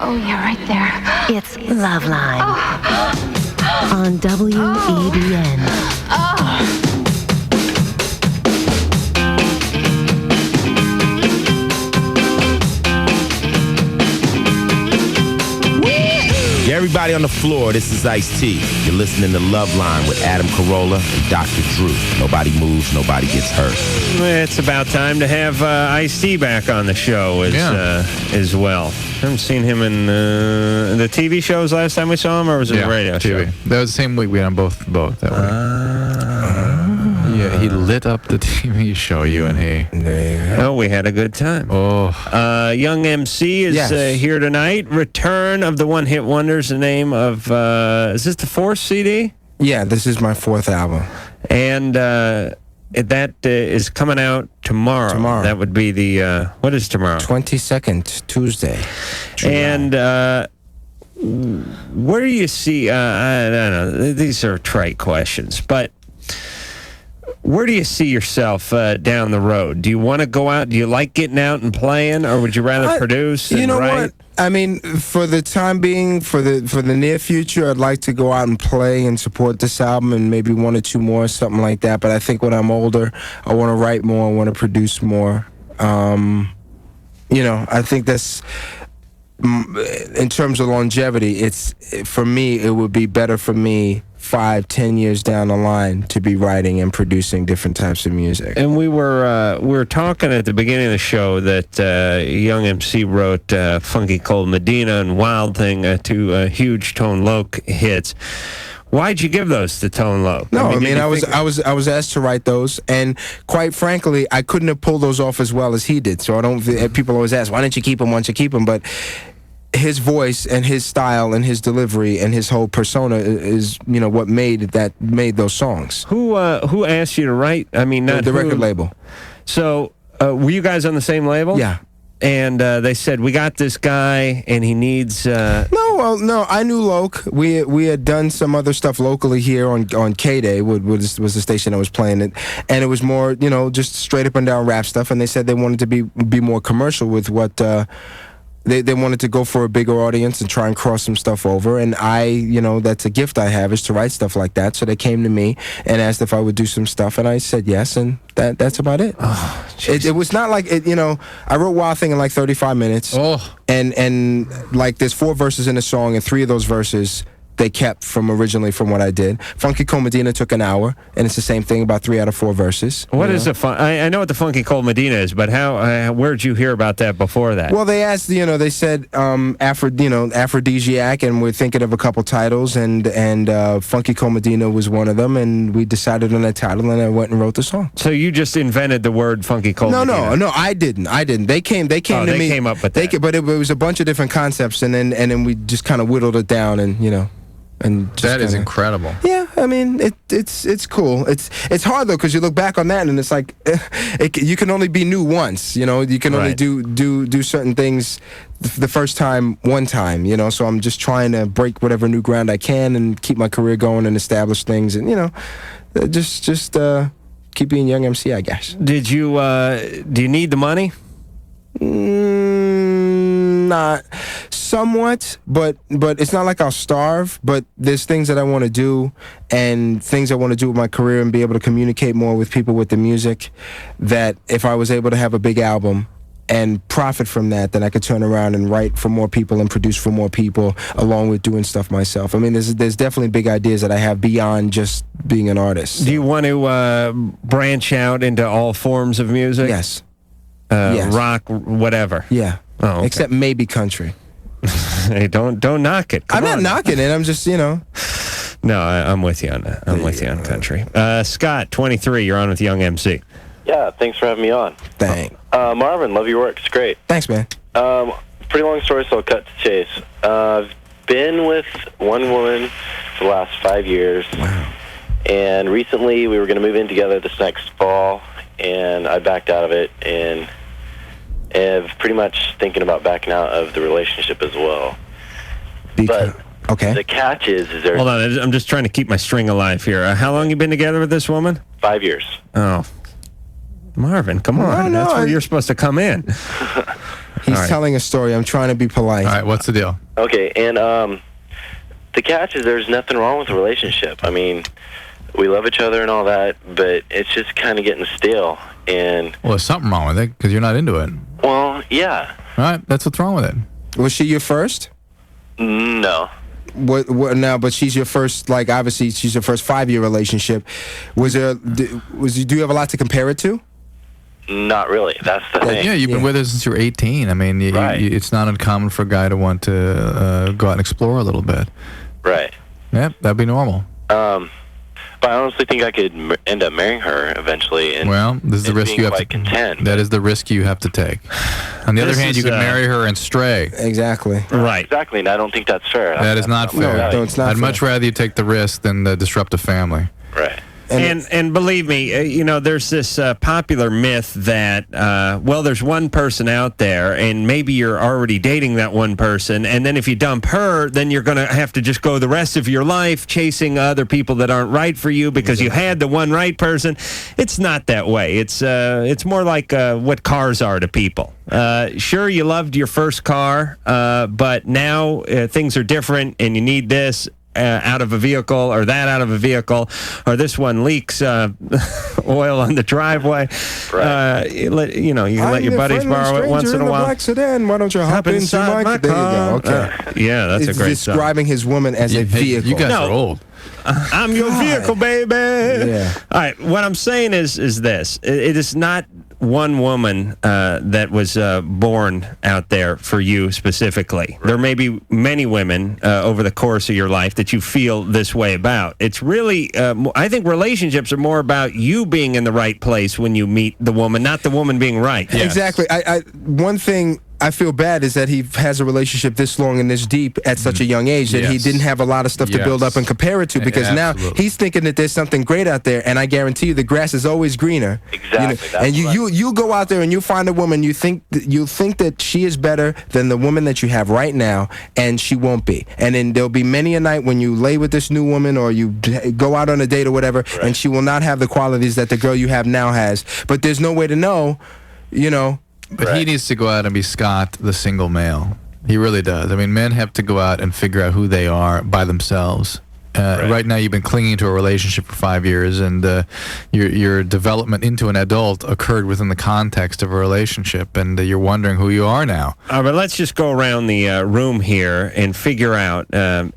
Oh, yeah, right there. It's LoveLine. On WEBN. Everybody on the floor, this is Ice-T. You're listening to LoveLine with Adam Carolla and Dr. Drew. Nobody moves, nobody gets hurt. It's about time to have Ice-T back on the show as well. I haven't seen him in the TV shows last time we saw him, or was it the radio show? That was the same week we had them both that week. Yeah, he lit up the TV show, you and he. Oh, we had a good time. Oh. Young MC is here tonight. Return of the One Hit Wonders, the name of, is this the 4th CD? Yeah, this is my 4th album. And that is coming out tomorrow. That would be the, what is tomorrow? 22nd, Tuesday. July. And where do you see, I don't know, these are trite questions, but where do you see yourself down the road? Do you want to go out? Do you like getting out and playing, or would you rather produce and write? What? I mean, for the time being, for the near future, I'd like to go out and play and support this album and maybe 1 or 2 more, something like that. But I think when I'm older, I want to write more, I want to produce more. I think that's, in terms of longevity, for me, it would be better for me 5-10 years down the line to be writing and producing different types of music. And we were talking at the beginning of the show that Young MC wrote Funky Cold Medina and Wild Thing, 2 huge Tone Loc hits. Why'd you give those to Tone Loc? No, I was asked to write those, and quite frankly, I couldn't have pulled those off as well as he did. So I don't. People always ask, why didn't you keep them? Why don't you keep them? But his voice and his style and his delivery and his whole persona is, what made those songs. Who asked you to write? I mean, not the record label. So, were you guys on the same label? Yeah. and they said, we got this guy, and he needs... No, I knew Loke. We had done some other stuff locally here on K-Day, was the station that was playing it, and it was more, just straight up and down rap stuff, and they said they wanted to be more commercial with what... They wanted to go for a bigger audience and try and cross some stuff over, and that's a gift I have, is to write stuff like that. So they came to me and asked if I would do some stuff, and I said yes, and that's about it. Oh, it was not like I wrote Wild Thing in like 35 minutes. Oh. And like there's 4 verses in the song, and 3 of those verses they kept originally from what I did. Funky Cole Medina took an hour, and it's the same thing, about 3 out of 4 verses. What is I know what the Funky Cole Medina is, but where'd you hear about that before that? Well, they asked, they said aphrodisiac, and we're thinking of a couple titles, and Funky Cole Medina was one of them, and we decided on that title, and I went and wrote the song. So you just invented the word Funky Cole Medina? No, I didn't. They came to me. They came up with that. But it was a bunch of different concepts, and then we just kind of whittled it down, and and that is incredible. Yeah, I mean it's cool. It's hard though, because you look back on that and it's like you can only be new once. You can only do certain things the first time, one time. So I'm just trying to break whatever new ground I can and keep my career going and establish things, and just keep being young MC, I guess. Did you do you need the money? Not somewhat, but it's not like I'll starve. But there's things that I want to do, and things I want to do with my career, and be able to communicate more with people with the music, that if I was able to have a big album and profit from that, then I could turn around and write for more people and produce for more people, along with doing stuff myself. I mean, there's definitely big ideas that I have beyond just being an artist. Do you want to branch out into all forms of music? Yes. Yes. Rock, whatever. Yeah. Oh, okay. Except maybe country. Hey, don't knock it. I'm not knocking it. I'm just, No, I'm with you on that. I'm with you on country. Scott, 23, you're on with Young MC. Yeah, thanks for having me on. Thanks. Marvin, love your work. It's great. Thanks, man. Pretty long story, so I'll cut to chase. I've been with one woman for the last 5 years. Wow. And recently we were going to move in together this next fall, and I backed out of it, and pretty much thinking about backing out of the relationship as well. But okay. The catch is there... Hold on, I'm just trying to keep my string alive here. How long you been together with this woman? 5 years. Oh. Marvin, come on. That's where you're supposed to come in. He's telling a story. I'm trying to be polite. All right, what's the deal? Okay, and the catch is there's nothing wrong with the relationship. I mean, we love each other and all that, but it's just kind of getting stale. And well, there's something wrong with it because you're not into it. Well, yeah. All right, that's what's wrong with it. Was she your first? No. What now? But she's your first. Like, obviously, she's your first 5-year relationship. Do you have a lot to compare it to? Not really. That's the thing. Yeah, you've been with her since you were 18. I mean, it's not uncommon for a guy to want to go out and explore a little bit. Right. Yeah, that'd be normal. But I honestly think I could end up marrying her eventually. And, well, this is the risk you have to. Content, that is the risk you have to take. On the other hand, you could marry her and stray. Exactly. Right. Exactly, and I don't think that's fair. That is not fair. No, it's not I'd fair. much rather you take the risk than disrupt a family. Right. And believe me, there's this popular myth that, there's one person out there, and maybe you're already dating that one person, and then if you dump her, then you're going to have to just go the rest of your life chasing other people that aren't right for you because you had the one right person. It's not that way. It's more like what cars are to people. Sure, you loved your first car, but now things are different, and you need this out of a vehicle, or that out of a vehicle, or this one leaks oil on the driveway. Right. You can let your buddies borrow it once in a while. Black sedan. Why don't you hop into my car? There you go. Okay. Yeah, that's it's a great describing his woman as a vehicle. You guys are old. I'm your vehicle, baby. Yeah. All right. What I'm saying is this: it is not one woman that was born out there for you specifically. Right. There may be many women over the course of your life that you feel this way about. It's really, I think relationships are more about you being in the right place when you meet the woman, not the woman being right. Yes. Exactly. One thing I feel bad is that he has a relationship this long and this deep at such a young age that he didn't have a lot of stuff to build up and compare it to, because now he's thinking that there's something great out there, and I guarantee you the grass is always greener. Exactly. And you go out there and you find a woman, you think that she is better than the woman that you have right now, and she won't be. And then there'll be many a night when you lay with this new woman or you go out on a date or whatever, and she will not have the qualities that the girl you have now has. But there's no way to know, But he needs to go out and be Scott, the single male. He really does. I mean, men have to go out and figure out who they are by themselves. Right now, you've been clinging to a relationship for 5 years, and your development into an adult occurred within the context of a relationship, and you're wondering who you are now. But let's just go around the room here and figure out,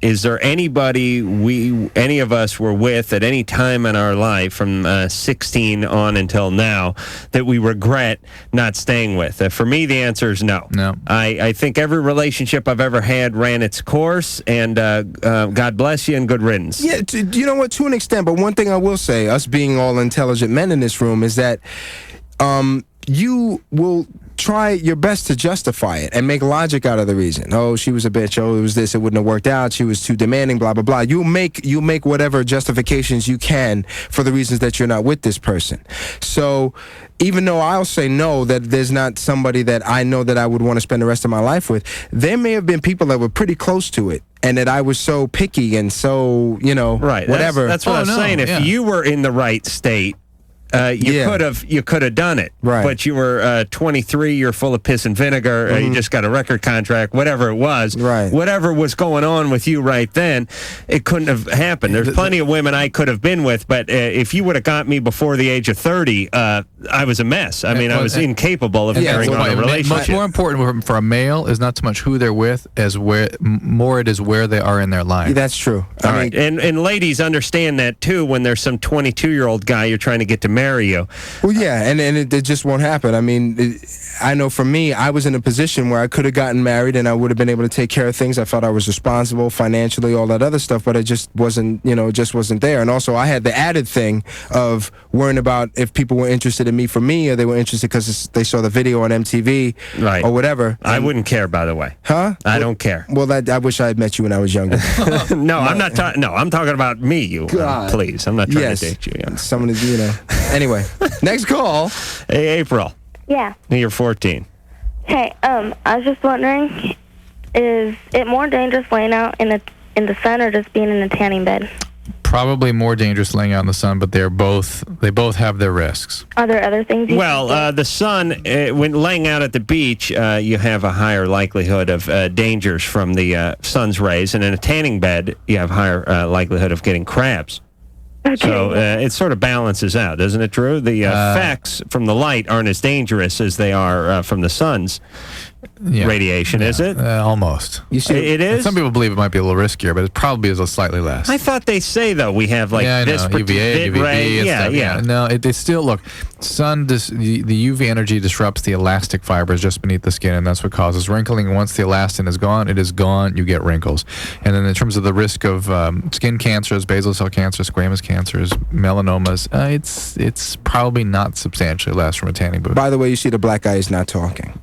is there anybody any of us were with at any time in our life from 16 on until now that we regret not staying with? For me, the answer is no. No. I think every relationship I've ever had ran its course, and God bless you and good riddance. Yeah, you know what, to an extent, but one thing I will say, us being all intelligent men in this room, is that you will try your best to justify it and make logic out of the reason. Oh, she was a bitch. Oh, it was this. It wouldn't have worked out. She was too demanding, blah, blah, blah. You make whatever justifications you can for the reasons that you're not with this person. So even though I'll say no, that there's not somebody that I know that I would want to spend the rest of my life with, there may have been people that were pretty close to it, and that I was so picky and so, whatever. That's what I'm saying. If you were in the right state, you could have done it, right? But you were 23, you're full of piss and vinegar. You just got a record contract, whatever it was, right? Whatever was going on with you right then, it couldn't have happened. There's plenty of women I could have been with, but if you would have got me before the age of 30, I was a mess. I mean, I was incapable of carrying on a relationship. Much more important for a male is not so much who they're with as more it is where they are in their life. That's true. All right, and ladies understand that too. When there's some 22-year-old guy you're trying to get to marry you. Well, yeah, and it just won't happen. I mean, I know for me, I was in a position where I could have gotten married and I would have been able to take care of things. I felt I was responsible financially, all that other stuff, but it just wasn't, just wasn't there. And also, I had the added thing of worrying about if people were interested in me for me, or they were interested because they saw the video on MTV, right, or whatever. I wouldn't care, by the way. Huh? I don't care. Well, I wish I had met you when I was younger. No, I'm not talking. No, I'm talking about me. You, please. I'm not trying to date you. Yeah. Someone, Anyway, next call. Hey, April. Yeah. You're 14. Hey, I was just wondering, is it more dangerous laying out in the sun or just being in a tanning bed? Probably more dangerous laying out in the sun, but they both have their risks. Are there other things? The sun, when laying out at the beach, you have a higher likelihood of dangers from the sun's rays, and in a tanning bed, you have higher likelihood of getting crabs. Okay. So it sort of balances out, doesn't it, Drew? The effects from the light aren't as dangerous as they are from the sun's radiation, is it? Almost. You see, it is? Some people believe it might be a little riskier, but it probably is slightly less. I thought they say, though, we have this UVA, UVB, ray. and stuff. No, they still, look, the UV energy disrupts the elastic fibers just beneath the skin, and that's what causes wrinkling. Once the elastin is gone, it is gone, you get wrinkles. And then in terms of the risk of skin cancers, basal cell cancer, squamous cancers, melanomas, it's probably not substantially less from a tanning booth. By the way, you see the black guy is not talking.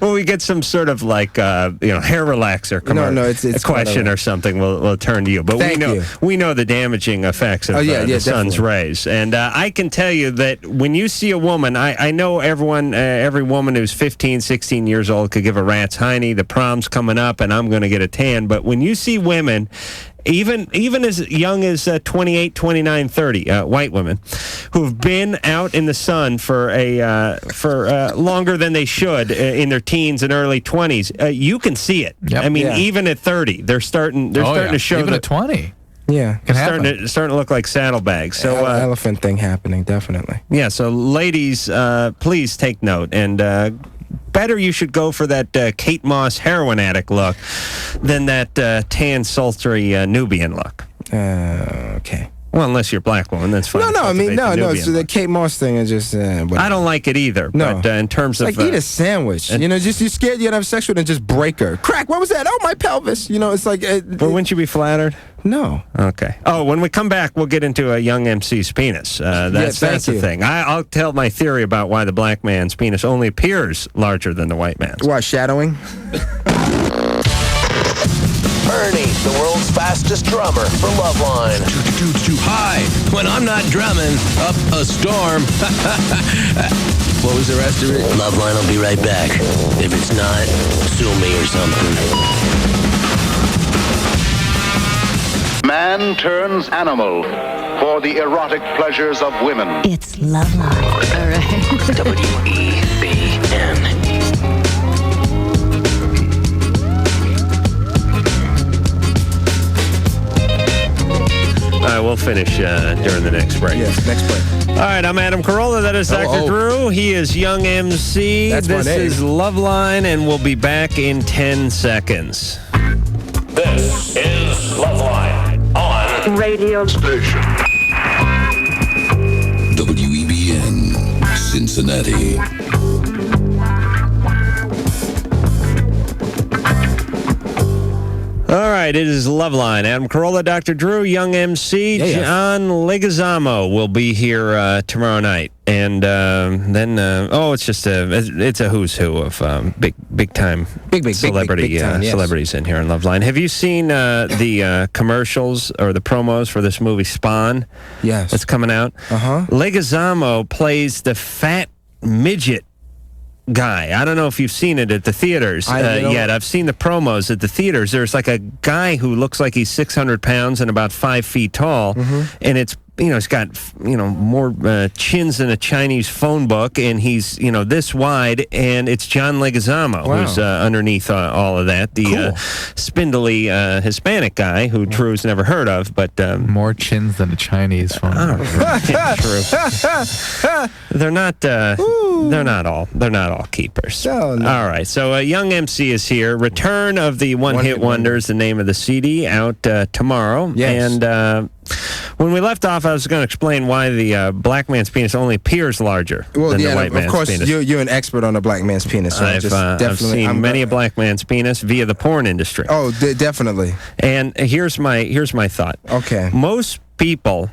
Well, we get some sort of hair relaxer. It's a question or something. We'll turn to you. But we know the damaging effects of the sun's rays, and I can tell you that when you see a woman, I know every woman who's 15, 16 years old could give a rat's hiney. The prom's coming up, and I'm going to get a tan. But when you see women, even as young as 28, 29, 30, white women who've been out in the sun for longer than they should in their teens and early 20s, you can see it. Yep. I mean, even at 30, they're starting to show even at 20. Yeah, starting to look like saddlebags. So elephant thing happening, definitely. Yeah, so ladies, please take note, and better you should go for that Kate Moss heroin addict look than that tan, sultry Nubian look. Okay. Well, unless you're a black woman, that's fine. No, I mean, Cultivate the no. Nubian So the look. Kate Moss thing is just. I don't like it either. No. But in terms It's of like eat a sandwich. You know, just you're scared you're gonna have sex with her and just break her. Crack. What was that? Oh, my pelvis. You know, it's like. But wouldn't you be flattered? No. Okay. Oh, when we come back, we'll get into a young MC's penis. That's thank the you. thing. I'll tell my theory about why the black man's penis only appears larger than the white man's. Why, shadowing? Ernie, the world's fastest drummer for LoveLine. Hi, when I'm not drumming, up a storm. What was the rest of it? LoveLine will be right back. If it's not, sue me or something. Man turns animal for the erotic pleasures of women. It's LoveLine. All right. W-E-B-N. All right, we'll finish during the next break. Yes, next break. All right, I'm Adam Carolla. That is Dr. Drew. He is Young MC. That's my this name. is LoveLine, and we'll be back in 10 seconds. This is LoveLine on Radio Station. WEBN, Cincinnati. All right, it is LoveLine. Adam Carolla, Dr. Drew, Young MC, John Leguizamo will be here tomorrow night, and then it's just it's a who's who of big time celebrity celebrities in here on LoveLine. Have you seen the commercials or the promos for this movie Spawn? Yes, that's coming out. Leguizamo plays the fat midget guy. I don't know if you've seen it at the theaters yet. I've seen the promos at the theaters. There's like a guy who looks like he's 600 pounds and about 5 feet tall, and it's he's got more chins than a Chinese phone book, and he's this wide, and it's John Leguizamo who's underneath all of that. The spindly Hispanic guy who Drew's never heard of, but more chins than a Chinese phone book. True. They're not all keepers. No. All right, so Young MC is here. Return of the One Hit Wonders, the name of the CD, out tomorrow. Yes. And when we left off, I was going to explain why the black man's penis only appears larger than the white man's of course, penis. you're an expert on the black man's penis. So I've seen many a black man's penis via the porn industry. Oh, definitely. And here's my thought. Okay. Most people,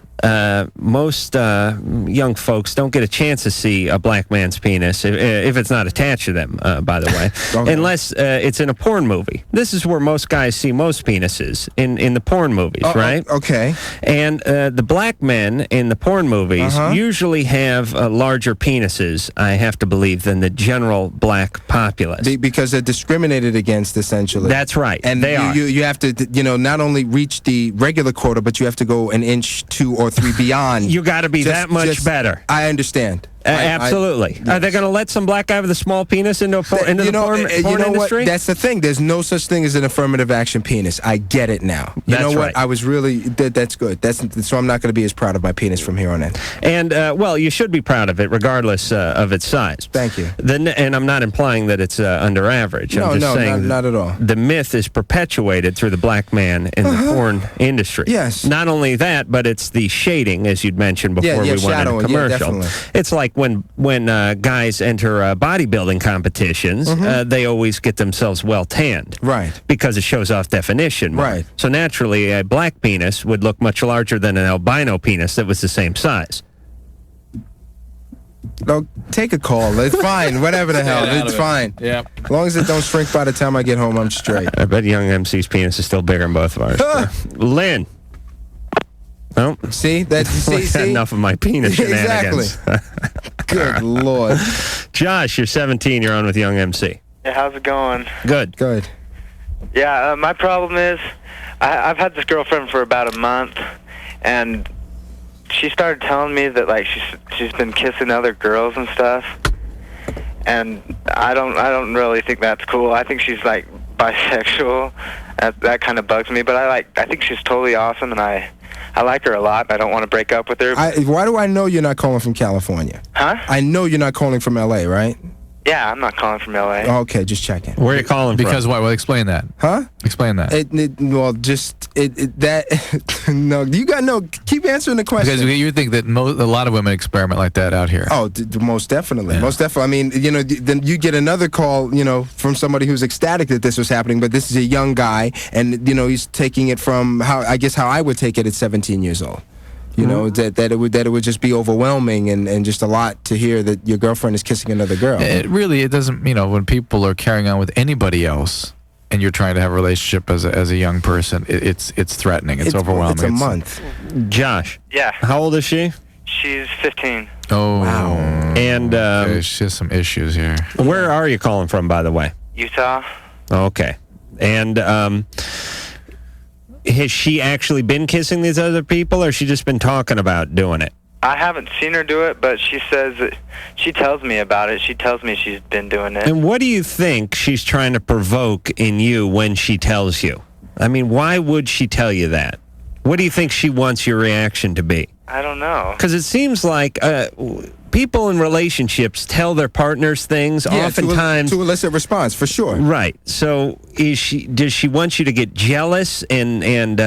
most young folks don't get a chance to see a black man's penis if it's not attached to them, by the way, unless it's in a porn movie. This is where most guys see most penises, in the porn movies, right? Okay. And the black men in the porn movies usually have larger penises, I have to believe, than the general black populace. Because they're discriminated against, essentially. That's right. And they are. You have to, not only reach the regular quota, but you have to go an inch, 2 or 3 beyond. You got to be that much better. I understand. Absolutely. Are they going to let some black guy with a small penis into the porn industry? What? That's the thing. There's no such thing as an affirmative action penis. I get it now. You know what? Right. I was really that's good. So I'm not going to be as proud of my penis from here on in. And you should be proud of it, regardless of its size. Thank you. And I'm not implying that it's under average. I'm just saying not at all. The myth is perpetuated through the black man in the porn industry. Yes. Not only that, but it's the shading, as you'd mentioned before we went into commercial. Definitely. It's like when guys enter bodybuilding competitions, they always get themselves well tanned. Right. Because it shows off definition more. Right. So naturally, a black penis would look much larger than an albino penis that was the same size. No, take a call. It's fine. Whatever the hell. It's fine. Yeah. As long as it don't shrink by the time I get home, I'm straight. I bet Young MC's penis is still bigger than both of ours. Lynn. Oh, see? Enough of my penis shenanigans. Exactly. Good Lord. Josh, you're 17. You're on with Young MC. Hey, how's it going? Good. Good. Yeah, my problem is I've had this girlfriend for about a month, and she started telling me that she's been kissing other girls and stuff, and I don't really think that's cool. I think she's bisexual. That kind of bugs me, but I think she's totally awesome, and I like her a lot. I don't want to break up with her. Why do I know you're not calling from California? Huh? I know you're not calling from L.A., right? Yeah, I'm not calling from L.A. Okay, just checking. Where are you calling from? Because what? Well, explain that. Huh? Explain that. No, you got no. Keep answering the question. Because you think that a lot of women experiment like that out here. Oh, most definitely. Yeah. Most definitely. I mean, then you get another call, from somebody who's ecstatic that this was happening, but this is a young guy, and, he's taking it from how I would take it at 17 years old. That it would just be overwhelming and just a lot to hear that your girlfriend is kissing another girl. It doesn't, when people are carrying on with anybody else and you're trying to have a relationship as a young person, it's threatening. It's overwhelming. It's a month. Josh. Yeah. How old is she? She's 15. Oh. Wow. And okay, she has some issues here. Where are you calling from, by the way? Utah. Okay. And has she actually been kissing these other people, or has she just been talking about doing it? I haven't seen her do it, but she says that she tells me about it. She tells me she's been doing it. And what do you think she's trying to provoke in you when she tells you? I mean, why would she tell you that? What do you think she wants your reaction to be? I don't know. Because it seems like people in relationships tell their partners things oftentimes to elicit response, for sure. Right. So does she want you to get jealous and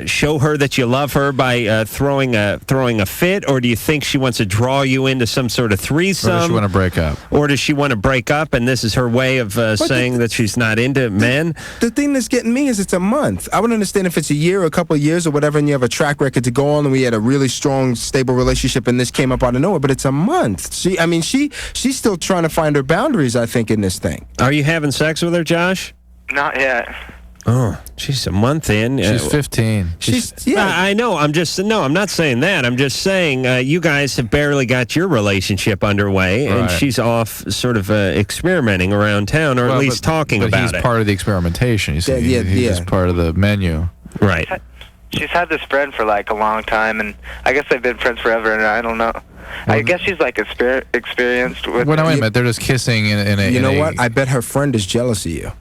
show her that you love her by throwing a fit, or do you think she wants to draw you into some sort of threesome? Or does she want to break up? Or does she want to break up, and this is her way of saying that she's not into men? The thing that's getting me is it's a month. I would understand if it's a year or a couple of years or whatever, and you have a track record to go on, and we had a really strong, stable relationship, and this came up out of nowhere, but it's a month. She's still trying to find her boundaries, I think, in this thing. Are you having sex with her, Josh? Not yet. Oh, she's a month in. She's 15. I know. I'm not saying that. I'm just saying you guys have barely got your relationship underway, and she's off sort of experimenting around town, or at least talking about it. But he's part of the experimentation. You see, he's just part of the menu. Right. She's had this friend for like a long time, and I guess they've been friends forever, and I don't know. I guess she's like experienced with. Well, no, wait a minute. They're just kissing in a. You know what? I bet her friend is jealous of you.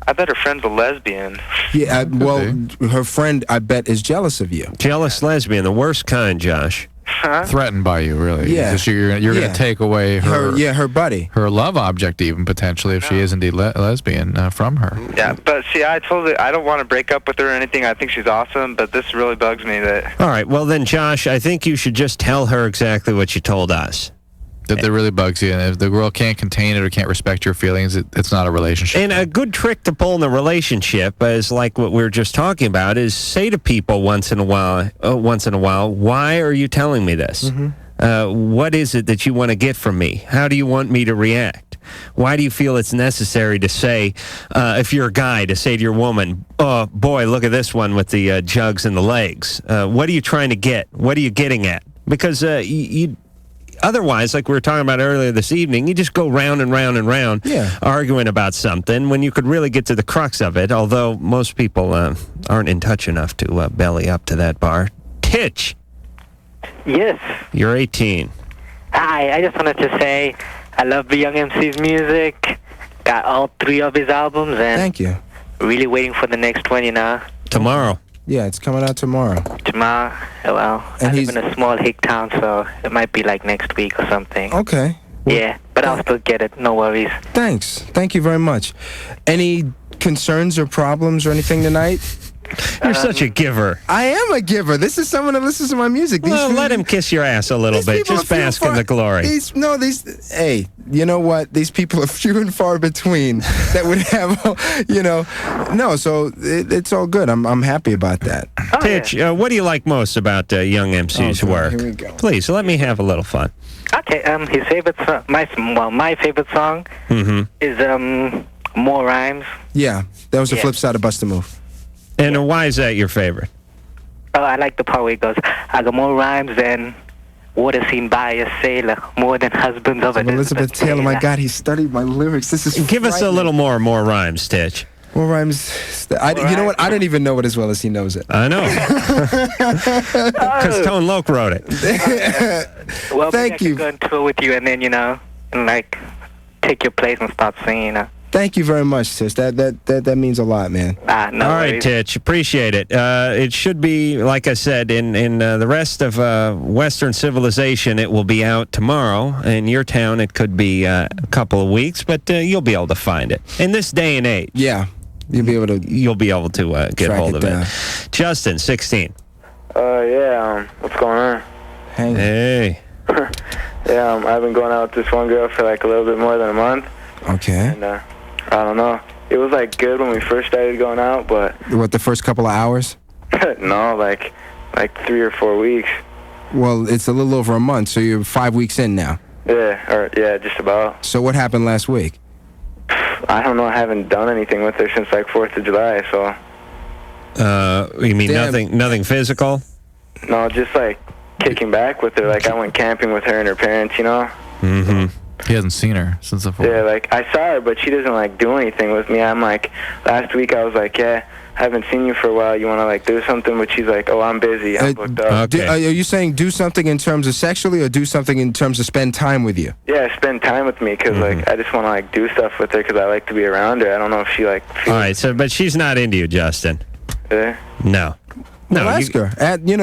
I bet her friend's a lesbian. Yeah, her friend, I bet, is jealous of you. Jealous lesbian, the worst kind, Josh. Huh? Threatened by you, really. Yeah. So you're going to take away her buddy. Her love object, even, potentially, if she is indeed lesbian, from her. Yeah, but see, I told her I don't want to break up with her or anything. I think she's awesome, but this really bugs me that... All right, well then, Josh, I think you should just tell her exactly what you told us. That really bugs you, and if the girl can't contain it or can't respect your feelings, it's not a relationship. And a good trick to pull in a relationship is like what we were just talking about, is say to people once in a while, why are you telling me this? Mm-hmm. What is it that you want to get from me? How do you want me to react? Why do you feel it's necessary to say, if you're a guy, to say to your woman, oh, boy, look at this one with the jugs and the legs. What are you trying to get? What are you getting at? Because otherwise, like we were talking about earlier this evening, you just go round and round and round arguing about something when you could really get to the crux of it, although most people aren't in touch enough to belly up to that bar. Titch! Yes. You're 18. Hi, I just wanted to say I love the Young MC's music. Got all 3 of his albums, and thank you. Really waiting for the next one, Tomorrow. Yeah, it's coming out tomorrow. Tomorrow? Well, I live in a small hick town, so it might be like next week or something. Okay. Yeah, but I'll still get it. No worries. Thanks. Thank you very much. Any concerns or problems or anything tonight? You're such a giver. I am a giver. This is someone that listens to my music. Let him kiss your ass a little bit. Just bask in the glory. Hey, you know what? These people are few and far between that would have, no, so it's all good. I'm happy about that. Titch, what do you like most about Young MC's work? Here we go. Please, let me have a little fun. Okay, his favorite song, my favorite song is More Rhymes. Yeah, that was the flip side of Bust a Move. And why is that your favorite? Oh, I like the part where it goes, I got more rhymes than water seen by a sailor, more than husbands of Elizabeth Taylor. My God, he studied my lyrics. This is Give us a little more rhymes, Titch. More rhymes. You know what? I don't even know it as well as he knows it. I know. Because Tone Loc wrote it. Well, thank you. I could go on tour with you and then, and like take your place and start singing. Thank you very much, sis. That means a lot, man. No All right, worries. Titch. Appreciate it. It should be, like I said, in the rest of Western civilization, it will be out tomorrow. In your town, it could be a couple of weeks, but you'll be able to find it. In this day and age. Yeah. You'll be able to get hold of down. it. Justin, 16. Yeah, what's going on? Hey. Yeah, I've been going out with this one girl for like a little bit more than a month. Okay. And I don't know. It was like good when we first started going out, but What, the first couple of hours? no, like 3 or 4 weeks. Well, it's a little over a month, so you're 5 weeks in now. Yeah, just about. So what happened last week? I don't know. I haven't done anything with her since like 4th of July, so. You mean Damn. nothing physical? No, just like kicking back with her. Like I went camping with her and her parents, you know? Mm-hmm. He hasn't seen her since the 4th. Yeah, like I saw her, but she doesn't like do anything with me. I'm like, last week I was like, yeah, I haven't seen you for a while. You want to like do something? But she's like, oh, I'm busy. I'm booked up. Are you saying do something in terms of sexually or do something in terms of spend time with you? Yeah, spend time with me because like I just want to like do stuff with her because I like to be around her. I don't know if she like. All right, but she's not into you, Justin. Yeah. No. No, ask her.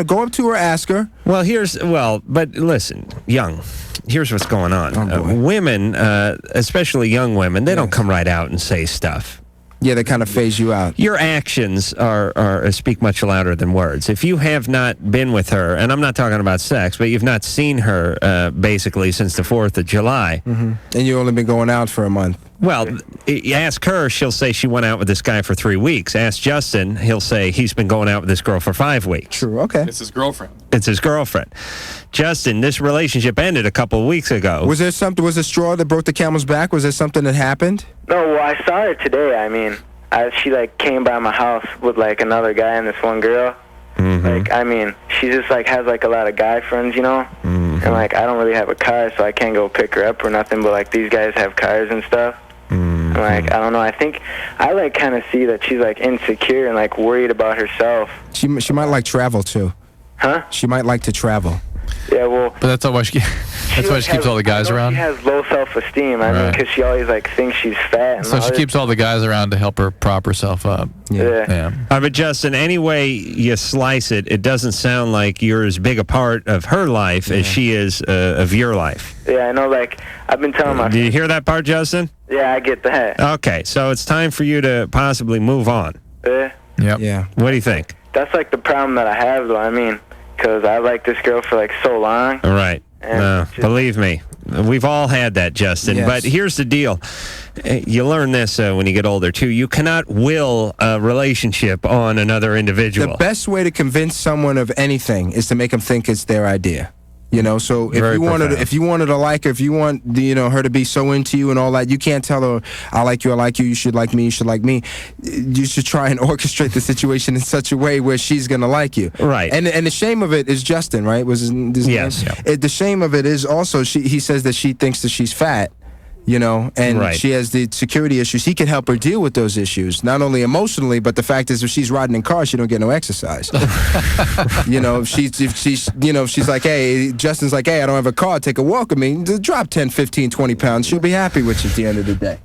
Go up to her, ask her. Well, but listen, young. Here's what's going on. Women, especially young women, they don't come right out and say stuff. Yeah, they kind of phase you out. Your actions are speak much louder than words. If you have not been with her, and I'm not talking about sex, but you've not seen her basically since the 4th of July. Mm-hmm. And you've only been going out for a month. Well, you ask her, she'll say she went out with this guy for 3 weeks. Ask Justin, he'll say he's been going out with this girl for 5 weeks. True, okay. It's his girlfriend. It's his girlfriend. Justin, this relationship ended a couple of weeks ago. Was there a straw that broke the camel's back? Was there something that happened? No, well, I saw her today. I mean, she like came by my house with like another guy and this one girl. Mm-hmm. Like, I mean, she just like has like a lot of guy friends, you know. Mm-hmm. And like, I don't really have a car, so I can't go pick her up or nothing. But like, these guys have cars and stuff. Mm-hmm. And, like, I don't know. I think I like kind of see that she's like insecure and like worried about herself. She might like travel too. Huh? She might like to travel. Yeah, well. But that's why she keeps all the guys around. She has low self-esteem. I mean, because she always like thinks she's fat. And So she keeps all the guys around to help her prop herself up. Yeah. But Justin, any way you slice it, it doesn't sound like you're as big a part of her life as she is of your life. Yeah, I know. Like, I've been telling my. Do you hear that part, Justin? Yeah, I get that. Okay, so it's time for you to possibly move on. Yeah. Yep. Yeah. What do you think? That's like the problem that I have, though. I mean, because I like this girl for like so long. All right. Believe me, we've all had that, Justin. Yes. But here's the deal. You learn this when you get older, too. You cannot will a relationship on another individual. The best way to convince someone of anything is to make them think it's their idea. You know, so if you wanted to like her, if you want her to be so into you and all that, you can't tell her I like you, you should like me, you should like me. You should try and orchestrate the situation in such a way where she's gonna like you. Right. And the shame of it is Justin, right? Was his name? Yes. Yeah. The shame of it is also he says that she thinks that she's fat. And she has the security issues. He can help her deal with those issues, not only emotionally, but the fact is, if she's riding in cars, she don't get no exercise. If she's like, hey, Justin's like, hey, I don't have a car, take a walk with me, drop 10, 15, 20 pounds, she'll be happy with you at the end of the day.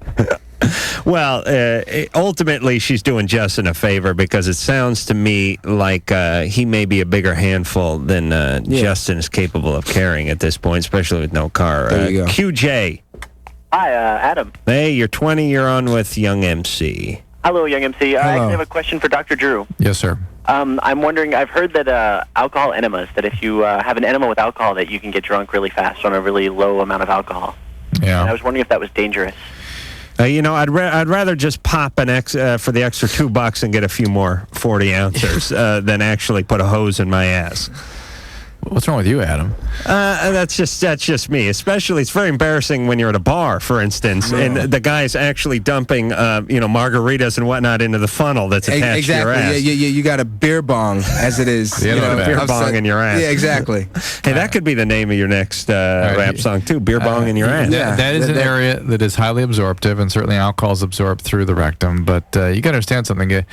Well, ultimately, she's doing Justin a favor because it sounds to me like he may be a bigger handful than Justin is capable of carrying at this point, especially with no car. There you go. QJ. Hi, Adam. Hey, you're 20. You're on with Young MC. Hello, Young MC. I actually have a question for Dr. Drew. Yes, sir. I'm wondering, I've heard that alcohol enemas, that if you have an enema with alcohol, that you can get drunk really fast on a really low amount of alcohol. Yeah. And I was wondering if that was dangerous. I'd rather just pop for the extra $2 and get a few more 40 ounces than actually put a hose in my ass. What's wrong with you, Adam? That's just me. Especially, it's very embarrassing when you're at a bar, for instance, and the guy's actually dumping, margaritas and whatnot into the funnel that's attached to your ass. Yeah. You got a beer bong, as it is. Beer bong in your ass. Yeah, exactly. Hey, that could be the name of your next rap song too. Beer bong in your ass. Yeah, that is an area that is highly absorptive, and certainly alcohol is absorbed through the rectum. But you got to understand something.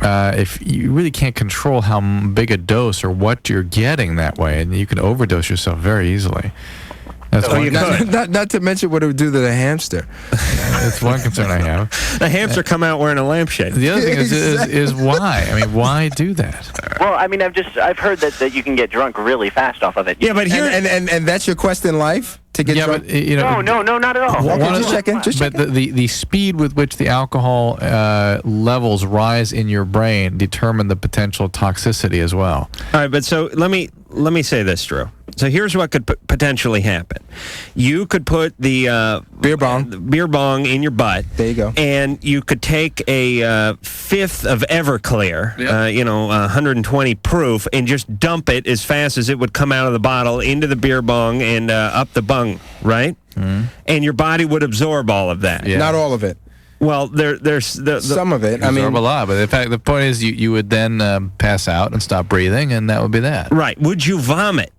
If you really can't control how big a dose or what you're getting that way, and you can overdose yourself very easily. That's Oh, you could. Not to mention what it would do to the hamster. That's one concern I have. The hamster come out wearing a lampshade. The other thing is why? I mean, why do that? Well, I mean, I've heard that you can get drunk really fast off of it. Yeah, but here and that's your quest in life, to get drunk. But, you know, no, not at all. Okay, just checking. But the speed with which the alcohol levels rise in your brain determine the potential toxicity as well. All right, but so let me say this, Drew. So here's what could potentially happen. You could put the beer bong in your butt. There you go. And you could take a fifth of Everclear, 120 proof, and just dump it as fast as it would come out of the bottle into the beer bong and up the bung, right? Mm-hmm. And your body would absorb all of that. Yeah. Not all of it. Well, there's some of it. I mean, absorb a lot, but in fact, the point is, you would then pass out and stop breathing, and that would be that. Right? Would you vomit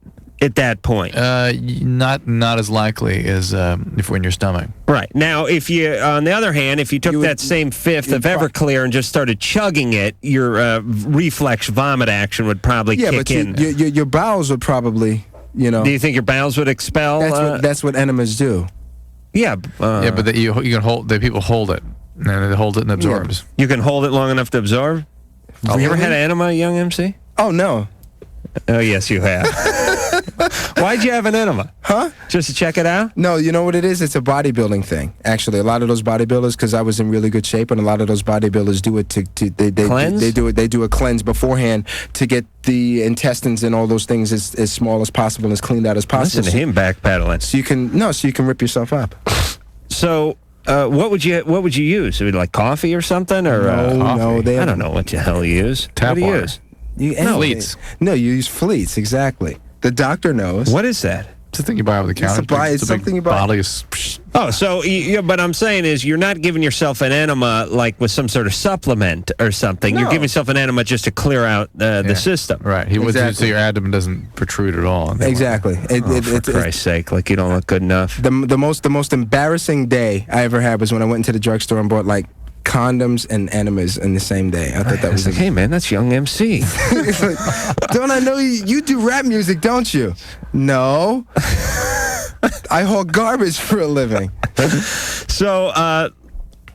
at that point? Not as likely as if we're in your stomach. Right. Now, if you, on the other hand, if you took that same fifth of Everclear and just started chugging it, your reflex vomit action would probably kick in. Your bowels would probably, Do you think your bowels would expel? That's what enemas do. Yeah. But you can hold. The people hold it, and they hold it and absorbs. Yeah. You can hold it long enough to absorb. Have you ever had an enema, young MC? Oh no. Oh yes, you have. Why'd you have an enema? Huh? Just to check it out? No, you know what it is? It's a bodybuilding thing. Actually, a lot of those bodybuilders, because I was in really good shape, and a lot of those bodybuilders do it they cleanse? They do a cleanse beforehand to get the intestines and all those things as small as possible and as cleaned out as possible. Listen to him backpedaling. So you can rip yourself up. So. What would you use? Would it be like coffee or something, or no? I don't know what the hell you use. Tap what do you water. use? Fleets. No, you use Fleets, exactly. The doctor knows. What is that? It's the thing you buy over the counter. It's something you buy. Oh, so but I'm saying is you're not giving yourself an enema like with some sort of supplement or something. No. You're giving yourself an enema just to clear out the system. Right. He would so your abdomen doesn't protrude at all. Exactly. For Christ's sake, like you don't look good enough. The most embarrassing day I ever had was when I went into the drugstore and bought like condoms and enemas in the same day. I thought that was like, hey man, that's young MC. Don't I know you do rap music, don't you? No. I haul garbage for a living. So,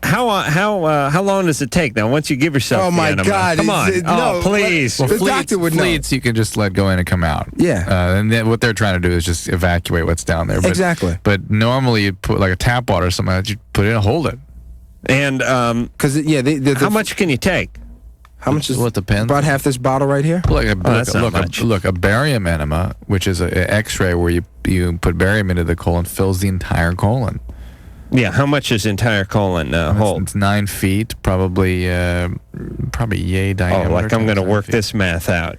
how long does it take now? Once you give yourself the enema? God! Come on, please. Well, the doctor would know. Fleets you can just let go in and come out. Yeah. And then what they're trying to do is just evacuate what's down there. But, Exactly. But normally you put like a tap water or something like that. You put it in and hold it. And because how much can you take? How much is? Well, it depends. About half this bottle right here. Look, a barium enema, which is an X-ray where you put barium into the colon, fills the entire colon. Yeah, how much is entire colon hold? It's 9 feet, probably yay diameter. Oh, like I'm going to work this math out,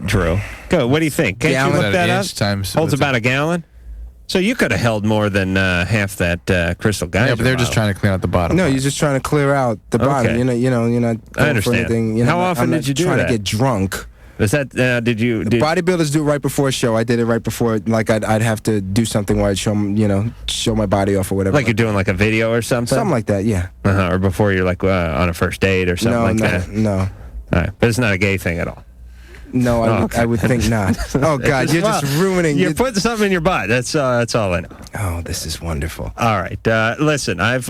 Drew. Go. What do you think? Can't you look that up? Holds about a gallon. So you could have held more than half that crystal geyser. Yeah, but they're just trying to clean out the bottom. No, you're just trying to clear out the bottom. Okay. You're not I understand. for anything. How often did you do trying that? to get drunk. Was that bodybuilders do it right before a show? I did it right before. Like I'd have to do something where I'd show my body off or whatever. Like you're doing like a video or something. Something like that, yeah. Or before you're like on a first date or something that. No. All right, but it's not a gay thing at all. No, I would think not. Oh God, you're just ruining. You're putting something in your butt. That's all I know. Oh, this is wonderful. All right, listen, I've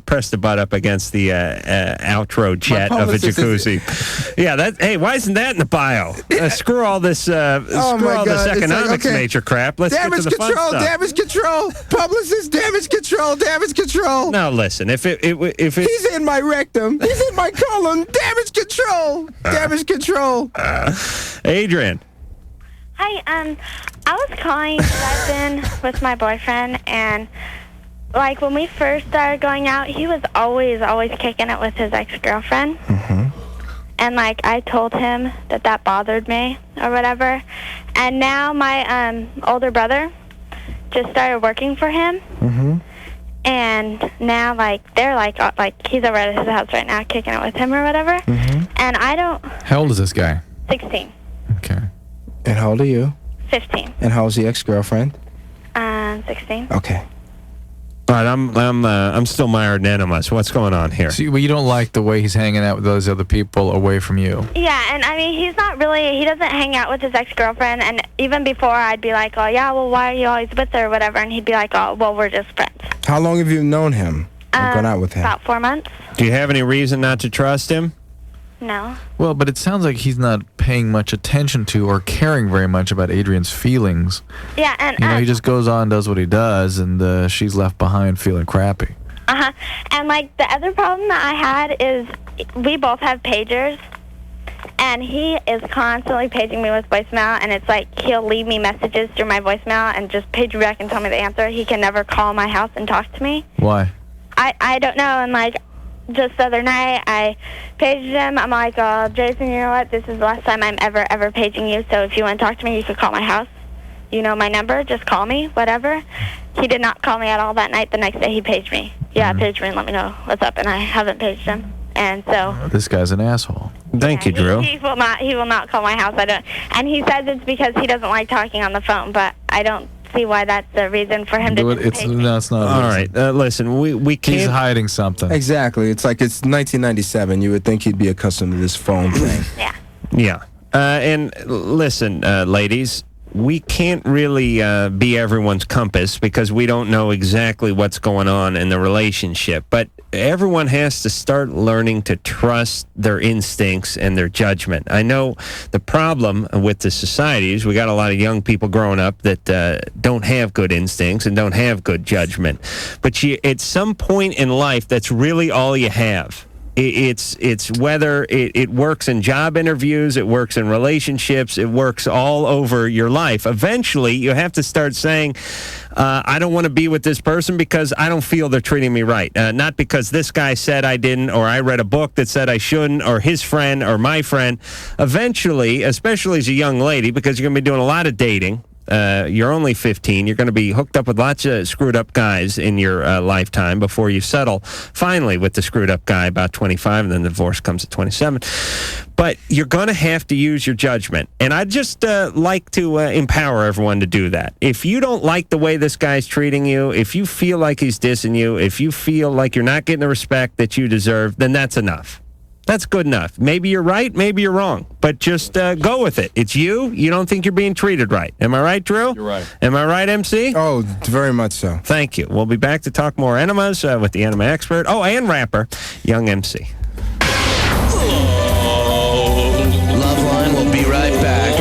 pressed the butt up against the outro jet of a jacuzzi. Hey, why isn't that in the bio? Screw all this. Screw all this economics major crap. Let's get to the fun stuff. Damage control. Publicist damage control. Damage control. Now listen, if it he's in my rectum. He's in my colon. Damage control. Damage control. Adrian. Hi, I was calling because I've been with my boyfriend, and like when we first started going out, he was always kicking it with his ex-girlfriend. Mm-hmm. And like I told him that bothered me or whatever. And now my older brother just started working for him. Mm-hmm. And now like they're like he's over at his house right now kicking it with him or whatever. Mm-hmm. And I don't. How old is this guy? 16. Okay. And how old are you? 15. And how's the ex-girlfriend? 16. Okay. All right, I'm still mired in enemas. What's going on here? See, well, you don't like the way he's hanging out with those other people away from you. Yeah, and I mean, he doesn't hang out with his ex-girlfriend, and even before I'd be like, oh, yeah, well, why are you always with her or whatever, and he'd be like, oh, well, we're just friends. How long have you known him? Gone out with him? About 4 months. Do you have any reason not to trust him? No. Well, but it sounds like he's not paying much attention to or caring very much about Adrian's feelings. Yeah, and You know, he just goes on, does what he does, and she's left behind feeling crappy. And like the other problem that I had is we both have pagers, and he is constantly paging me with voicemail, and it's like he'll leave me messages through my voicemail and just page me back and tell me the answer. He can never call my house and talk to me. Why? I don't know, and like just the other night I paged him. I'm like, oh, Jason, you know what? This is the last time I'm ever paging you, so if you want to talk to me, you could call my house. You know my number. Just call me, whatever. He did not call me at all that night. The next day he paged me. Yeah, page me and let me know what's up, and I haven't paged him. And so this guy's an asshole. Thank you, Drew. He will not call my house. I don't. And he says it's because he doesn't like talking on the phone, but I don't see why that's the reason for him to page me. No, it's not. All right, listen, we can't. He's hiding something. Exactly. It's like it's 1997. You would think he'd be accustomed to this phone thing. Yeah. Yeah. And listen, ladies, we can't really be everyone's compass because we don't know exactly what's going on in the relationship. But everyone has to start learning to trust their instincts and their judgment. I know the problem with the society is we got a lot of young people growing up that don't have good instincts and don't have good judgment. But at some point in life, that's really all you have. It's whether it works in job interviews, it works in relationships, it works all over your life. Eventually, you have to start saying, I don't want to be with this person because I don't feel they're treating me right. Not because this guy said I didn't, or I read a book that said I shouldn't, or his friend, or my friend. Eventually, especially as a young lady, because you're going to be doing a lot of dating, you're only 15. You're going to be hooked up with lots of screwed up guys in your lifetime before you settle finally with the screwed up guy about 25, and then the divorce comes at 27. But you're going to have to use your judgment. And I'd just like to empower everyone to do that. If you don't like the way this guy's treating you, if you feel like he's dissing you, if you feel like you're not getting the respect that you deserve, then that's enough. That's good enough. Maybe you're right, maybe you're wrong, but just go with it. It's you. You don't think you're being treated right. Am I right, Drew? You're right. Am I right, MC? Oh, very much so. Thank you. We'll be back to talk more enemas with the enema expert. Oh, and rapper, Young MC. LoveLine will be right back.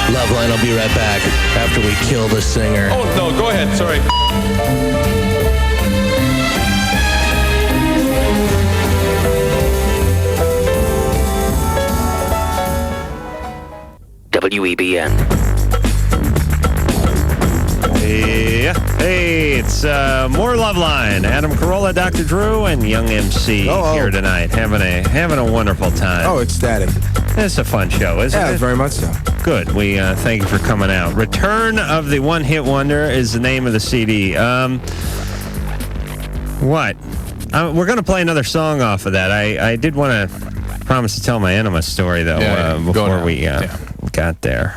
LoveLine will be right back after we kill the singer. Oh, no, go ahead. Sorry. WEBN. Yeah. Hey, it's more LoveLine. Adam Carolla, Dr. Drew, and Young MC here tonight, having a wonderful time. Oh, ecstatic. It's a fun show, isn't it? Yeah, very much so. Good. We thank you for coming out. Return of the One Hit Wonder is the name of the CD. What? We're going to play another song off of that. I did want to promise to tell my enema story, though, before we got there.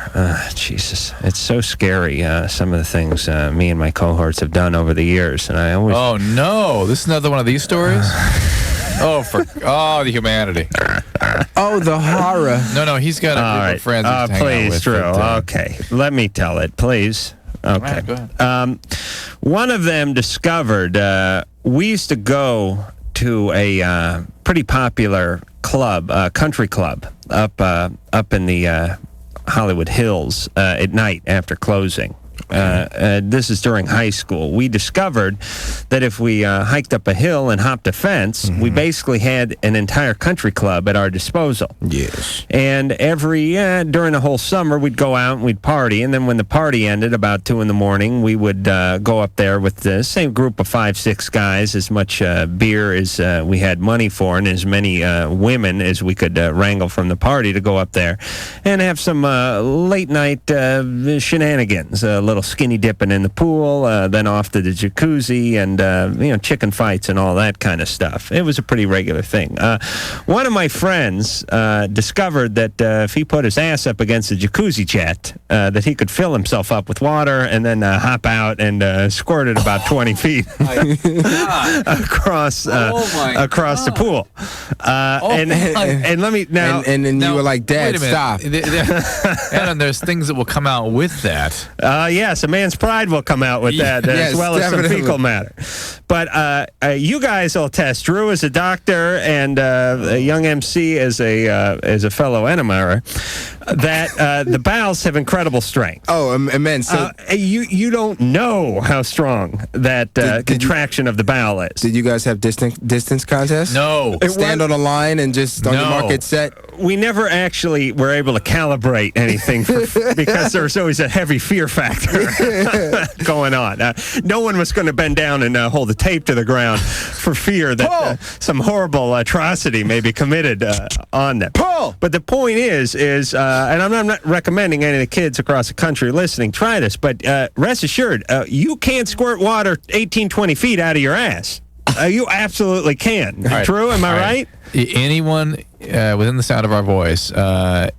Jesus. It's so scary, some of the things me and my cohorts have done over the years. And I always... Oh, no. This is another one of these stories? The humanity. Oh, the horror. No, he's got a group of friends. He's hanging out Please, with, Drew. but, Okay. Let me tell it, please. Okay. All right, go ahead. One of them discovered, we used to go to a pretty popular club, country club, up in the Hollywood Hills at night after closing. This is during high school. We discovered that if we hiked up a hill and hopped a fence, we basically had an entire country club at our disposal. Yes. And during the whole summer, we'd go out and we'd party. And then when the party ended about 2 in the morning, we would go up there with the same group of 5-6 guys, as much beer as we had money for, and as many women as we could wrangle from the party to go up there and have some late night shenanigans, a little little skinny dipping in the pool, then off to the jacuzzi, and chicken fights and all that kind of stuff. It was a pretty regular thing. One of my friends discovered that if he put his ass up against the jacuzzi jet, that he could fill himself up with water and then hop out and squirt it about 20 feet across the pool. And let me now. And then you were like, Dad, stop. And there's things that will come out with that. Yes, a man's pride will come out with that, as well as some fecal matter. But you guys will test. Drew is a doctor, and a young MC is a fellow enema. That the bowels have incredible strength. Oh, immense. So you don't know how strong that contraction of the bowel is. Did you guys have distance contests? No. Stand on a line and just on the market set? We never actually were able to calibrate anything because there was always a heavy fear factor going on. No one was going to bend down and hold the tape to the ground for fear that some horrible atrocity may be committed on them. But the point is, and I'm not recommending any of the kids across the country listening try this, but rest assured, you can't squirt water 18, 20 feet out of your ass. You absolutely can. Right. True? Am I right? Anyone within the sound of our voice,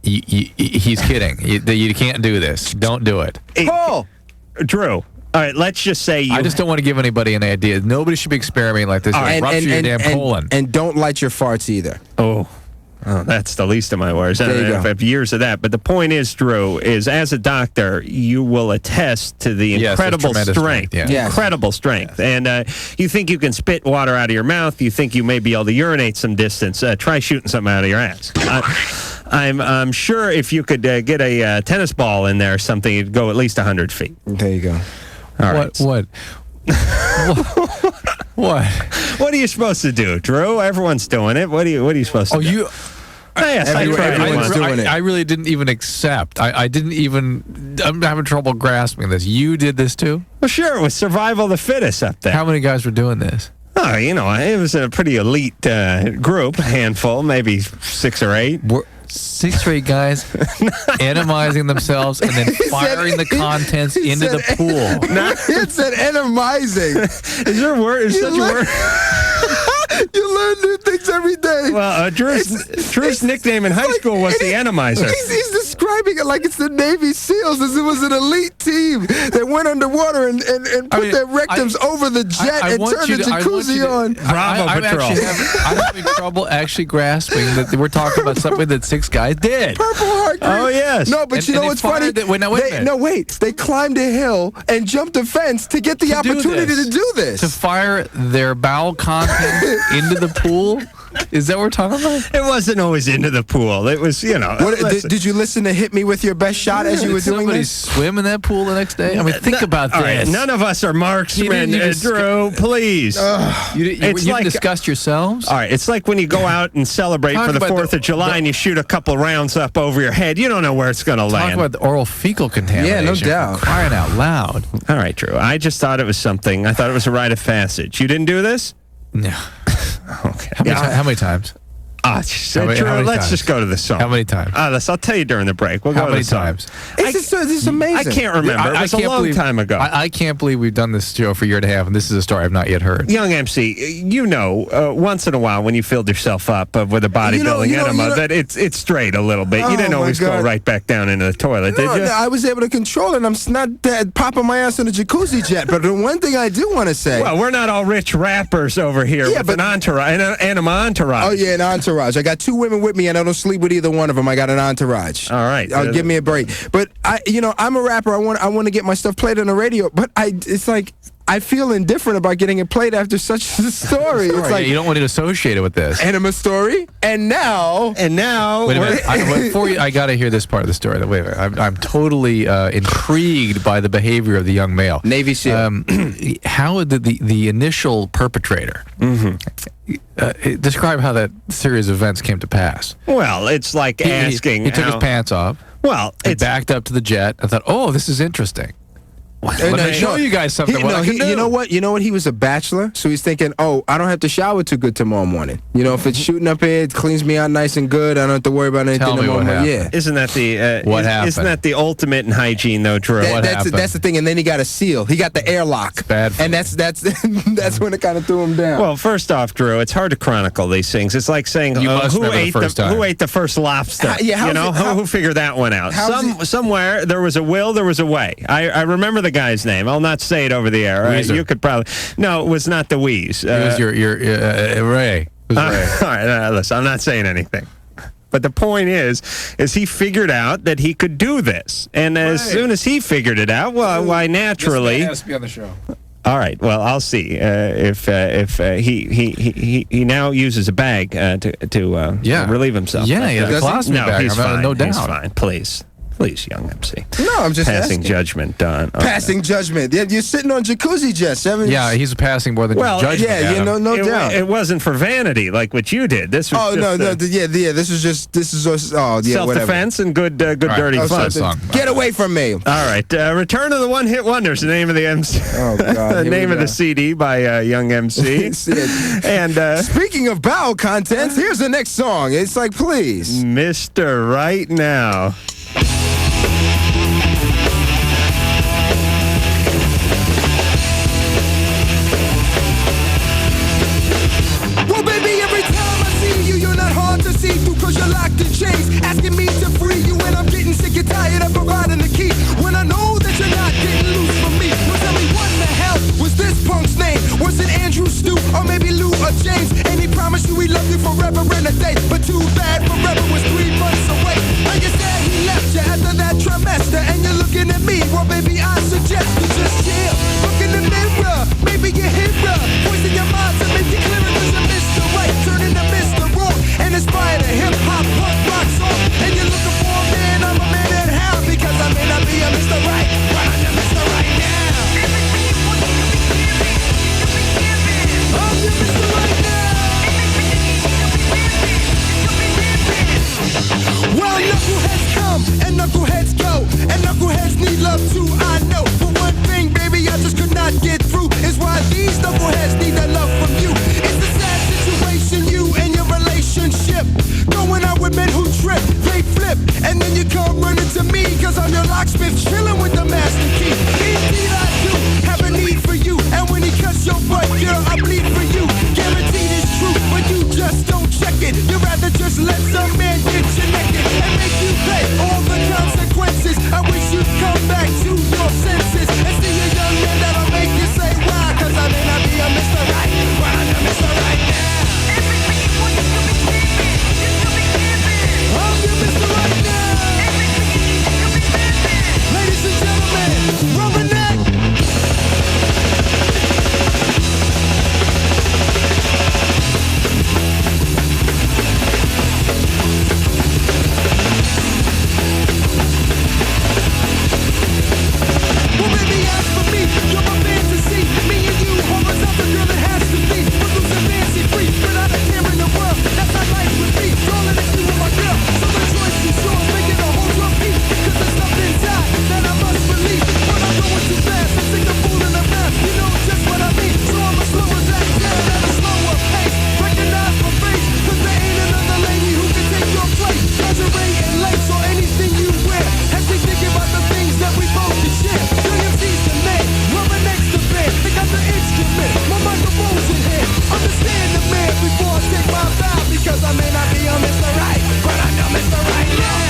he's kidding. You can't do this. Don't do it. Drew. All right, let's just say you... I just don't want to give anybody an idea. Nobody should be experimenting like this. Rupture your damn colon. And don't light your farts either. Oh, that's the least of my worries. There you go. I have years of that. But the point is, Drew, is as a doctor, you will attest to the incredible strength. Incredible strength. And you think you can spit water out of your mouth. You think you may be able to urinate some distance. Try shooting something out of your ass. I'm sure if you could get a tennis ball in there or something, you'd go at least 100 feet. There you go. All right. What? What? What are you supposed to do, Drew? Everyone's doing it. What are you supposed to do? Yes, everyone's doing it. I really didn't even accept. I'm having trouble grasping this. You did this too? Well, sure. It was survival of the fittest up there. How many guys were doing this? Oh, it was a pretty elite group, a handful, maybe 6 or 8. 6 or 8 guys atomizing themselves and then firing the contents into the pool. It said atomizing. Is there a word? Is such a word? You learn new things every day. Well, Drew's nickname in high school was the Atomizer. He's describing it like it's the Navy SEALs, as it was an elite team that went underwater and put their rectums over the jet and turned the jacuzzi on. Bravo, Patrol. I'm having trouble actually grasping that we're talking about something that 6 guys did. Purple Heart Group. Oh, yes. No, but you know what's funny? They climbed a hill and jumped a fence to get the opportunity to do this. To fire their bowel contents into the pool? Is that what we're talking about? It wasn't always into the pool. It was, Did you listen to Hit Me With Your Best Shot as you were doing this? Swim in that pool the next day? I mean, think about this. Right, none of us are marksmen, Drew. Please. You didn't discuss yourselves? All right, it's like when you go out and celebrate for the 4th of July and you shoot a couple rounds up over your head. You don't know where it's going to land. Talk about the oral fecal contamination. Yeah, no doubt. Crying out loud. All right, Drew. I just thought it was something. I thought it was a rite of passage. You didn't do this? No. Okay. How many times? Drew, let's just go to the song. How many times? I'll tell you during the break. We'll How go many to the times? This is amazing. I can't remember. It was a long time ago. I can't believe we've done this show for a year and a half, and this is a story I've not yet heard. Young MC, once in a while when you filled yourself up with a bodybuilding enema, that it's straight a little bit. You didn't always go right back down into the toilet, did you? I was able to control it. I'm not popping my ass in a jacuzzi jet. But the one thing I do want to say... Well, we're not all rich rappers over here with an entourage, an enema entourage. Oh, yeah, an entourage. I got 2 women with me, and I don't sleep with either one of them. I got an entourage. All right. Give me a break. But, I'm a rapper. I want to get my stuff played on the radio. But it's like... I feel indifferent about getting it played after such a story. It's like you don't want to associate it with this. Enema story. And now. Wait a minute. Before I got to hear this part of the story. Wait a minute. I'm totally intrigued by the behavior of the young male. Navy SEAL. How did the initial perpetrator describe how that series of events came to pass? Well, it's like asking. He took his pants off. Well, he backed up to the jet and thought, oh, this is interesting. Let me show you guys something. You know what? You know what? He was a bachelor, so he's thinking, oh, I don't have to shower too good tomorrow morning. You know, if it's shooting up here, it cleans me out nice and good. I don't have to worry about anything tomorrow morning. Yeah. Isn't that the what happened? Isn't that the ultimate in hygiene, though, Drew? That's the thing. And then he got a seal. He got the airlock. Bad. And that's when it kind of threw him down. Well, first off, Drew, it's hard to chronicle these things. It's like saying who ate the first lobster. Who figured that one out? Somewhere there was a will, there was a way. I remember the guy's name. I'll not say it over the air. Right? You could probably. No, it was not the Wheeze. It was your Ray. It was Ray. All right, listen, I'm not saying anything. But the point is he figured out that he could do this, and as soon as he figured it out, well, why naturally. This man has to be on the show. All right. Well, I'll see if he now uses a bag to relieve himself. Yeah, he has a colostomy bag. He's fine. No doubt. He's fine. Please, young MC. No, I'm just passing asking. judgment on. Passing judgment. Yeah, you're sitting on jacuzzi jets. Yeah, he's passing more than judgment. Yeah, no doubt. It wasn't for vanity like what you did. This was This is just self-defense and good dirty fun. Get away from me. All right, Return of the One Hit Wonders, the name of the MC. Oh God, the name of the CD by Young MC. And speaking of bowel contents, here's the next song. It's like, please, Mr. Right Now. Well, baby, every time I see you, you're not hard to see through, cause you're locked in chains, asking me to free you, and I'm getting sick and tired of providing the key, when I know that you're not getting loose from me. Well, tell me, what in the hell was this punk's name? Was it Andrew, Stu, or maybe Lou or James? And he promised you he'd love you forever and a day, but too bad forever was 3 months away. And you said he left you after that trimester, and you're looking at me. Well, baby, I suggest you just chill. Look in the mirror, maybe you hear her voice in your mind to make it clearer, cause you're Mr. Right, turning to Mr. Wrong, and inspired a hip-hop punk rock song. And you're looking for a man, I'm a man in hell, because I may not be a Mr. Right, but I'm your Mr. Right now. I'm your Mr. Right now. Well, knuckleheads come and knuckleheads go, and knuckleheads need love too, I know. But one thing, baby, I just could not get through is why these knuckleheads need that love from you. It's a sad situation, you and your relationship, going out with men who trip, they flip, and then you come running to me, cause I'm your locksmith, chilling with the master key. Indeed I do have a need for you, and when he cuts your butt, girl, I bleed for you. Guaranteed it's true, but you just don't check it. You'd rather just let some man get you naked and make you pay all the consequences. I wish you'd come back to your senses and see a young man that'll make you say why, cause I may not be a Mr. Right, but I'm a Mr. Right now. I'm your Mr. Right now. Ladies and gentlemen, Rubberneck. Well, baby, as for me, you're my fantasy. Me and you, horizontal girl, it has to be. We're losing fancy free, but I'm a care in the world. That's how life would be. Darling, it's you and my girl. So the choice is yours, make it a hold your feet. Cause there's something inside that I must believe. When I'm going too fast, I take a fool in the mouth. You know just what I mean. So I'ma slow it back down at a slower pace. Recognize my face, cause there ain't another lady who can take your place. Lingerie and lace or anything you wear has me thinking about the things that we both can share. WMC's the name, Rubberneck's the band. They got the instrument, my microphone's in hand. Understand the man before I take my bow, because I may not be a Mr. Right, but I know Mr. Right now.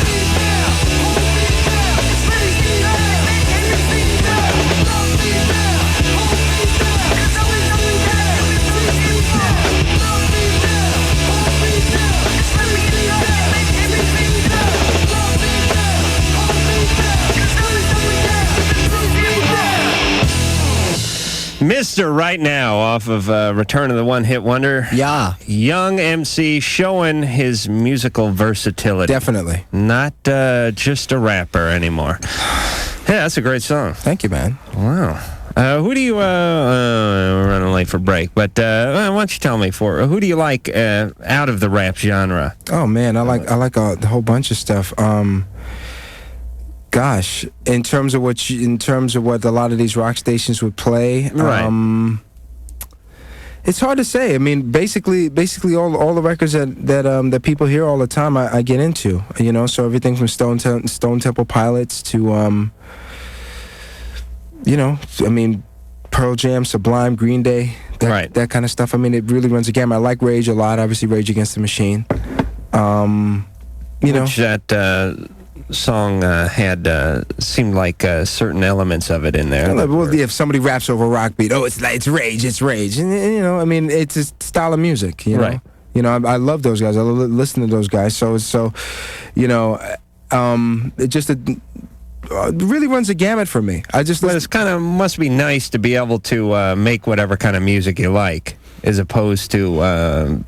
Mr. Right Now off of Return of the One Hit Wonder. Yeah. Young MC showing his musical versatility. Definitely. Not just a rapper anymore. Yeah, that's a great song. Thank you, man. Wow. Who do you, we're running late for break, but why don't you tell me who do you like out of the rap genre? Oh, man, I like a whole bunch of stuff. Gosh, in terms of what a lot of these rock stations would play, Right. It's hard to say. I mean, basically, all the records that people hear all the time, I get into. You know, so everything from Stone Temple Pilots to, you know, I mean, Pearl Jam, Sublime, Green Day, that kind of stuff. I mean, it really runs a gamut. I like Rage a lot. Obviously, Rage Against the Machine. You know, which that song had seemed like certain elements of it in there. Well, if somebody raps over a rock beat, it's Rage, and you know, I mean, it's a style of music, you know. Right. You know, I love those guys. I listen to those guys. So, you know, it just it really runs a gamut for me. But it's kind of must be nice to be able to make whatever kind of music you like, as opposed to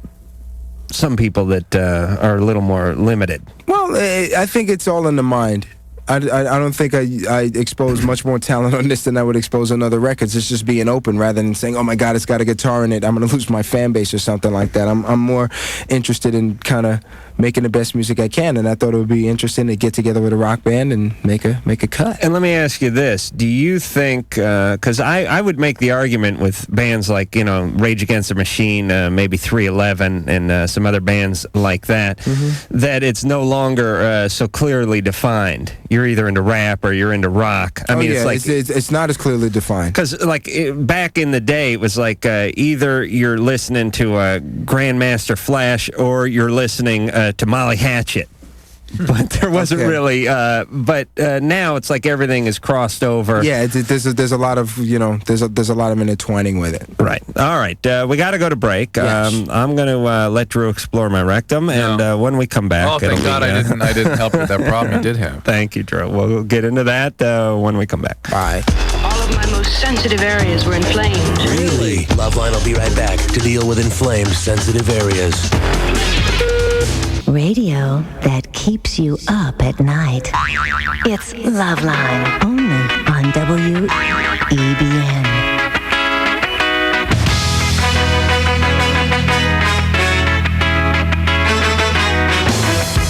some people that are a little more limited. Well, I think it's all in the mind. I don't think I expose much more talent on this than I would expose on other records. It's just being open rather than saying, oh my God, it's got a guitar in it, I'm going to lose my fan base or something like that. I'm more interested in kind of making the best music I can, and I thought it would be interesting to get together with a rock band and make a cut. And let me ask you this. Do you think, because I would make the argument with bands like, you know, Rage Against the Machine, maybe 311, and some other bands like that, that it's no longer so clearly defined. You're either into rap or you're into rock. I mean, it's like it's not as clearly defined. Because like back in the day, it was like either you're listening to Grandmaster Flash or you're listening to Molly Hatchet. But there wasn't really. But now it's like everything is crossed over. Yeah, there's a lot of, you know, there's a lot of intertwining with it. Right. All right. We got to go to break. Yes. I'm going to let Drew explore my rectum, and when we come back, thank God I didn't help with that problem you did have. Thank you, Drew. We'll get into that when we come back. Bye. All of my most sensitive areas were inflamed. Really? LoveLine will be right back to deal with inflamed, sensitive areas. Radio that keeps you up at night. It's LoveLine, only on WEBN.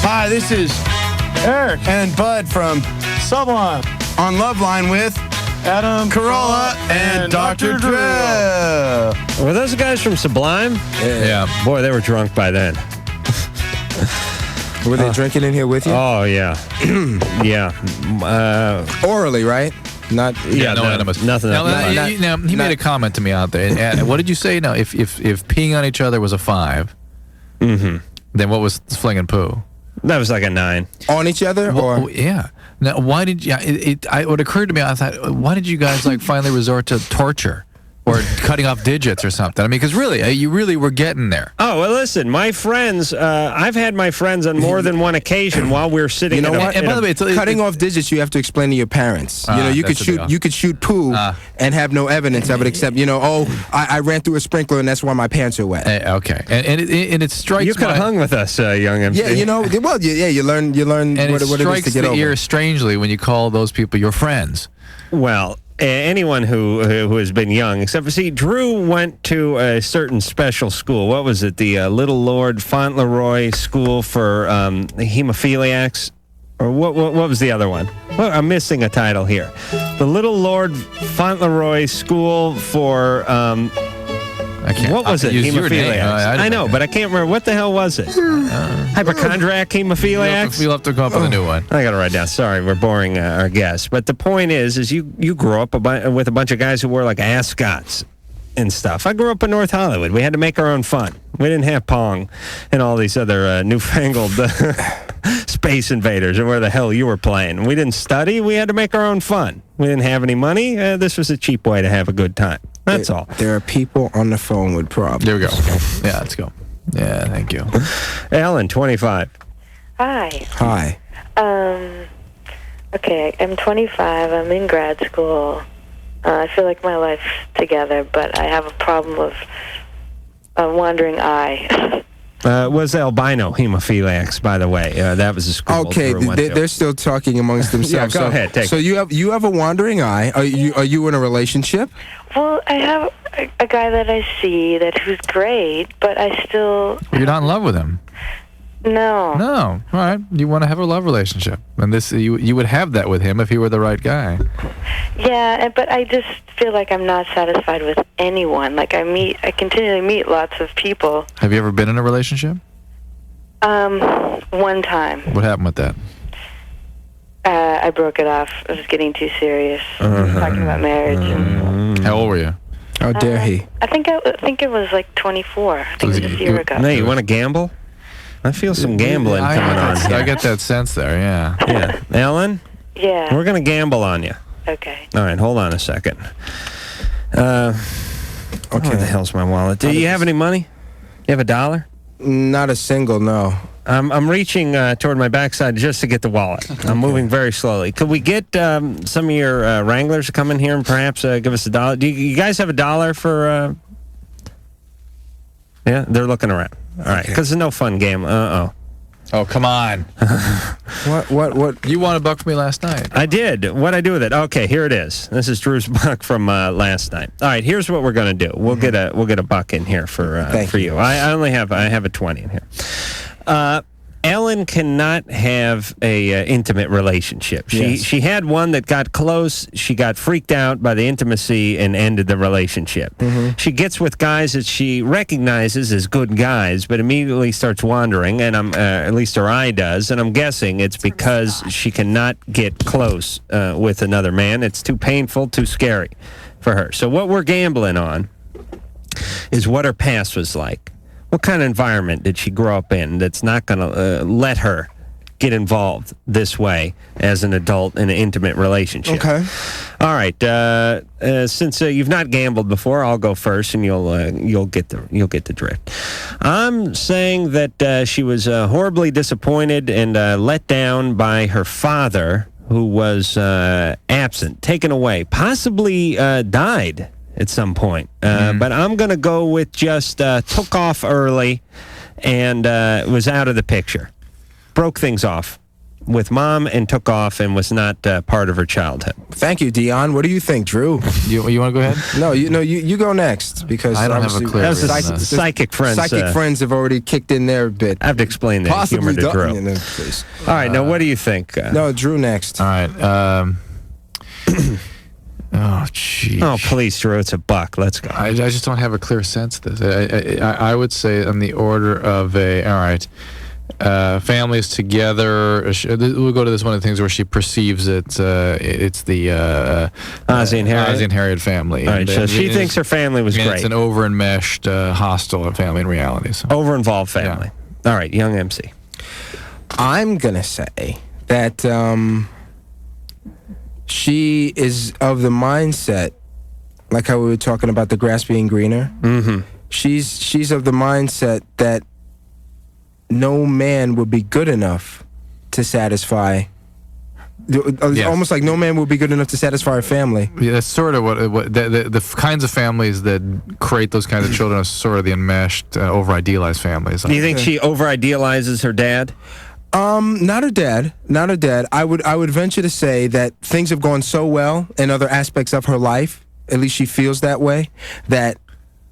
Hi, this is Eric and Bud from Sublime on LoveLine with Adam Carolla and Dr. Dre. Were those the guys from Sublime? Yeah. Boy, they were drunk by then. Were they drinking in here with you? Oh, yeah. Yeah. Orally, right? Not. Yeah, no enemas. Nothing. Now, he made a comment to me out there. And what did you say? Now, if peeing on each other was a 5, then what was flinging poo? That was like a 9. On each other, or yeah. Now, why did you? It occurred to me. I thought, why did you guys like finally resort to torture? Or cutting off digits or something. I mean, because really, you really were getting there. Oh, well, listen, my friends, I've had my friends on more than one occasion while we were sitting. You know what? And by the way, cutting off digits, you have to explain to your parents. You know, you could shoot poo and have no evidence of it except, you know, I ran through a sprinkler and that's why my pants are wet. Okay, and it strikes. You could have hung with us, young MC. Yeah, you know, well, yeah, you learn and what it is to strikes get the over. ear strangely when you call those people your friends. Well, anyone who has been young, except for, see, Drew went to a certain special school. What was it? The Little Lord Fauntleroy School for Hemophiliacs? Or what was the other one? Well, I'm missing a title here. The Little Lord Fauntleroy School for... what was it? Hemophiliacs. I know, but I can't remember. What the hell was it? Hypochondriac hemophiliacs? You'll have to come up with a new one. I got to write down. Sorry, we're boring our guests. But the point is you grew up with a bunch of guys who wore like ascots and stuff. I grew up in North Hollywood. We had to make our own fun. We didn't have Pong and all these other newfangled Space Invaders or where the hell you were playing. We didn't study. We had to make our own fun. We didn't have any money. This was a cheap way to have a good time. That's all. There are people on the phone with problems. There we go. Yeah, let's go. Yeah, thank you. Ellen, 25. Hi. Hi. Okay, I'm 25. I'm in grad school. I feel like my life's together, but I have a problem of a wandering eye. Was albino hemophiliacs, by the way. That was a school. Okay, they're still talking amongst themselves. Yeah, go ahead. Take so you have a wandering eye. Are you in a relationship? Well, I have a guy that I see who's great, but I still... You're not in love with him. No. No. All right. You want to have a love relationship, and this you would have that with him if he were the right guy. Yeah, but I just feel like I'm not satisfied with anyone. Like I continually meet lots of people. Have you ever been in a relationship? One time. What happened with that? I broke it off. It was getting too serious. Talking about marriage. And, How old were you? How dare he? I think it was like 24. I think it was a year ago. No, you want to gamble? I feel some gambling coming on here. I get that sense there, yeah. Yeah. Ellen? Yeah. We're going to gamble on you. Okay. All right, hold on a second. Okay. Where the hell's my wallet? Do you have any money? You have $1? Not a single, no. I'm reaching toward my backside just to get the wallet. I'm moving very slowly. Could we get some of your Wranglers to come in here and perhaps give us $1? Do you guys have $1 for... Yeah, they're looking around. All right, because there's no fun game. Uh-oh. Oh, come on. What? You won $1 for me last night. I did. What'd I do with it? Okay, here it is. This is Drew's buck from last night. All right, here's what we're going to do. We'll get a buck in here for you. I have a 20 in here. Ellen cannot have a intimate relationship. She had one that got close. She got freaked out by the intimacy and ended the relationship. She gets with guys that she recognizes as good guys, but immediately starts wandering, and at least her eye does. And I'm guessing it's because she cannot get close with another man. It's too painful, too scary for her. So what we're gambling on is what her past was like. What kind of environment did she grow up in that's not going to let her get involved this way as an adult in an intimate relationship? Okay. All right. Since you've not gambled before, I'll go first, and you'll get the drift. I'm saying that she was horribly disappointed and let down by her father, who was absent, taken away, possibly died at some point. But I'm going to go with just took off early and was out of the picture. Broke things off with mom and took off and was not part of her childhood. Thank you, Dion. What do you think, Drew? You want to go ahead? No, you go next because I don't have a clue. That was psychic friends. Psychic friends have already kicked in their bit. I have to explain that humor to Drew. All right, now what do you think? No, Drew next. All right. Oh, jeez. Oh, please, Drew, it's $1. Let's go. I just don't have a clear sense of this. I would say on the order of families together. We'll go to this one of the things where she perceives it's the Ozzie and Harriet family. All right, so she thinks her family was great. It's an over-enmeshed, hostile family in reality. So. Over-involved family. Yeah. All right, young MC. I'm going to say that she is of the mindset, like how we were talking about the grass being greener. Mm-hmm. She's of the mindset that no man would be good enough to satisfy. Yes. Almost like no man would be good enough to satisfy her family. Yeah, that's sort of what the kinds of families that create those kinds of children are sort of the enmeshed, over-idealized families. Do you think she over-idealizes her dad? Not her dad. I would venture to say that things have gone so well in other aspects of her life, at least she feels that way, that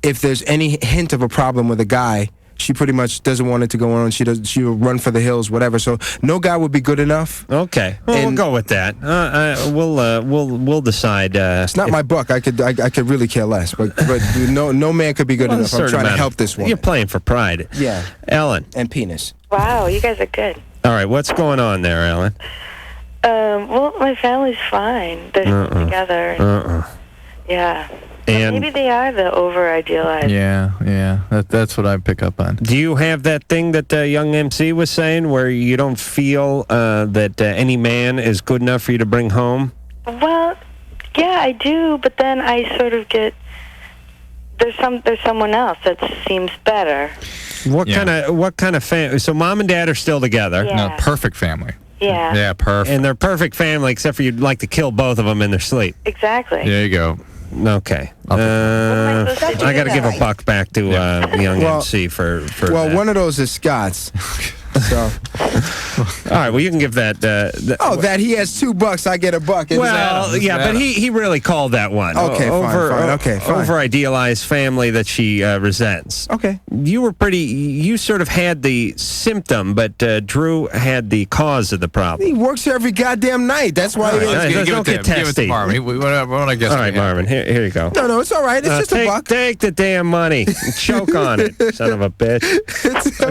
if there's any hint of a problem with a guy, she pretty much doesn't want it to go on. She'll run for the hills, whatever. So no guy would be good enough. Okay, well, we'll go with that. We'll decide. It's not my book. I could really care less. But no man could be good enough. I'm trying to help this woman. You're playing for pride. Yeah. Ellen. And penis. Wow, you guys are good. All right, what's going on there, Ellen? Well, my family's fine. They're still together. Yeah. And maybe they are the over-idealized. Yeah. That's what I pick up on. Do you have that thing that young MC was saying, where you don't feel that any man is good enough for you to bring home? Well, yeah, I do, but then I sort of get there's someone else that seems better. What kind of family? So mom and dad are still together. Yeah. No, perfect family. Yeah. Yeah, perfect. And they're perfect family, except for you'd like to kill both of them in their sleep. Exactly. There you go. Okay. I got to give $1 back to young MC for well, that. one of those is Scott's. So, all right. Well, you can give that. that he has $2, I get $1. Well, yeah, but he really called that one. Okay, fine. Okay, fine. Over idealized family that she resents. Okay. You sort of had the symptom, but Drew had the cause of the problem. He works here every goddamn night. That's why. Don't get testy. Give it to Marvin. We want to guess. All right, Marvin. Here you go. No, it's all right. It's just $1. Take the damn money. And choke on it, son of a bitch.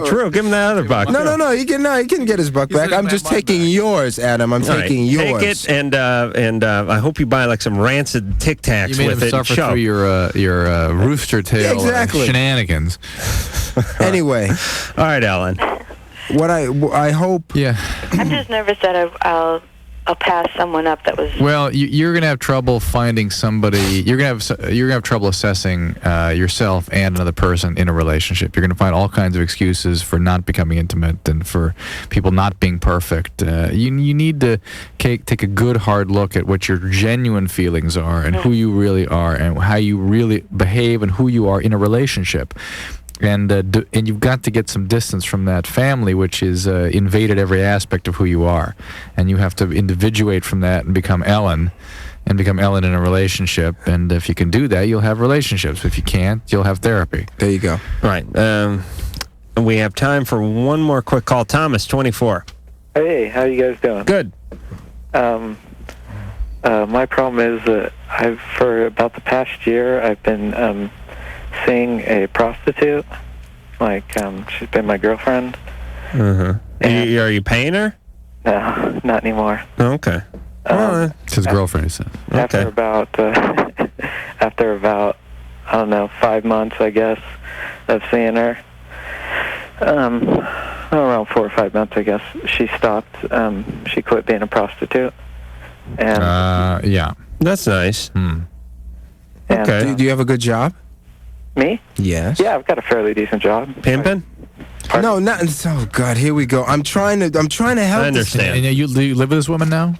Drew, give him that other $1. No. He can get his $1 back. I'm just taking yours, Adam. I'm taking yours. Take it, and I hope you buy like some rancid Tic Tacs with it. You made him suffer through your rooster tail shenanigans. Anyway, all right, Ellen. What I hope. Yeah. I'm just nervous that I'll pass someone up that was. Well, you're gonna have trouble finding somebody. You're gonna have trouble assessing yourself and another person in a relationship. You're gonna find all kinds of excuses for not becoming intimate and for people not being perfect. You need to take a good hard look at what your genuine feelings are and who you really are and how you really behave and who you are in a relationship. And you've got to get some distance from that family, which has invaded every aspect of who you are. And you have to individuate from that and become Ellen in a relationship. And if you can do that, you'll have relationships. If you can't, you'll have therapy. There you go. Right. We have time for one more quick call. Thomas, 24. Hey, how you guys doing? Good. My problem is that for about the past year, I've been seeing a prostitute. She's been my girlfriend. Are you paying her? No, not anymore. Okay. It's his girlfriend, he said. After about, I don't know, 5 months, I guess, of seeing her. Around 4 or 5 months, I guess, she stopped. She quit being a prostitute. And yeah. That's nice. Okay. Do you have a good job? Me? Yes. Yeah, I've got a fairly decent job. Pimping? No, not. Oh God, here we go. I'm trying to help. I understand. And you live with this woman now?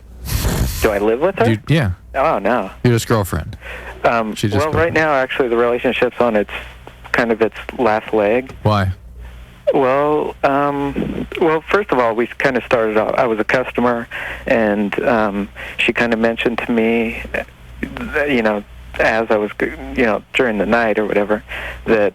Do I live with her? Yeah. Oh no. You're his girlfriend. Right now, actually, the relationship's on its last leg. Why? Well, first of all, we kind of started off. I was a customer, and she kind of mentioned to me, as I was, during the night or whatever, that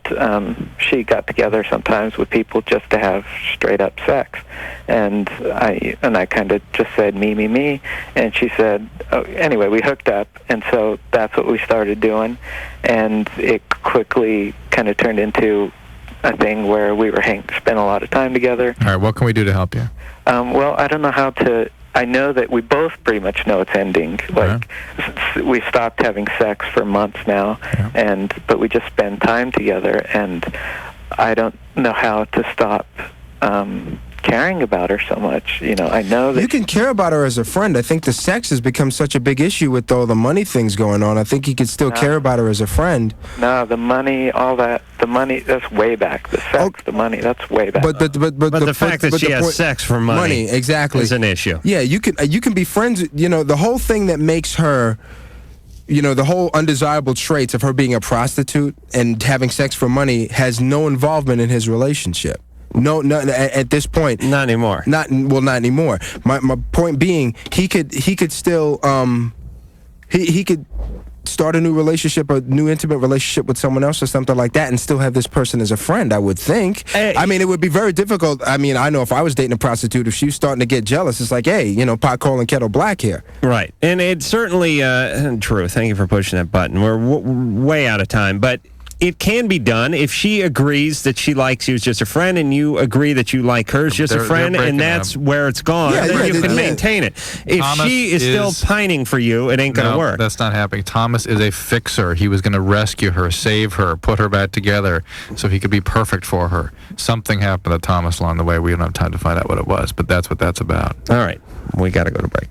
she got together sometimes with people just to have straight up sex, and I kind of just said me, and she said, anyway, we hooked up, and so that's what we started doing, and it quickly kind of turned into a thing where we were spent a lot of time together. All right, what can we do to help you? Well, I don't know how to. I know that we both pretty much know it's ending. We stopped having sex for months now, but we just spend time together, and I don't know how to stop caring about her so much. I know that you can care about her as a friend. I think the sex has become such a big issue with all the money things going on. I think you could still care about her as a friend. No, the money, all that. The money, that's way back. The sex, the money, that's way back. But the fact that she has sex for money exactly is an issue. Yeah, you can be friends. The whole thing that makes her, the whole undesirable traits of her being a prostitute and having sex for money has no involvement in his relationship. No, at this point, not anymore. Not anymore. My point being, he could still he could start a new relationship, a new intimate relationship with someone else or something like that, and still have this person as a friend. I would think. I mean, it would be very difficult. I mean, I know if I was dating a prostitute, if she was starting to get jealous, it's like, hey, pot calling kettle black here. Right, and it's certainly true. Thank you for pushing that button. We're way out of time, but it can be done if she agrees that she likes you as just a friend and you agree that you like her as just a friend, and that's where it's gone. Then you can maintain it. If she is still pining for you, it ain't going to work. That's not happening. Thomas is a fixer. He was going to rescue her, save her, put her back together so he could be perfect for her. Something happened to Thomas along the way. We don't have time to find out what it was, but that's what that's about. All right. We got to go to break.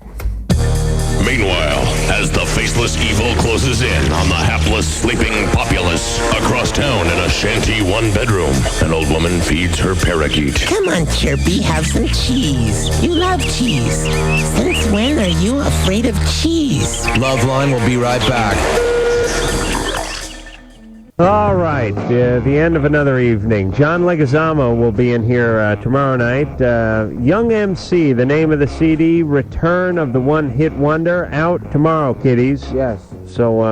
Meanwhile, as the faceless evil closes in on the hapless, sleeping populace across town in a shanty one-bedroom, an old woman feeds her parakeet. Come on, Chirpy, have some cheese. You love cheese. Since when are you afraid of cheese? LoveLine will be right back. All right, the end of another evening. John Leguizamo will be in here tomorrow night. Young MC, the name of the CD, Return of the One Hit Wonder, out tomorrow, kiddies. Yes. So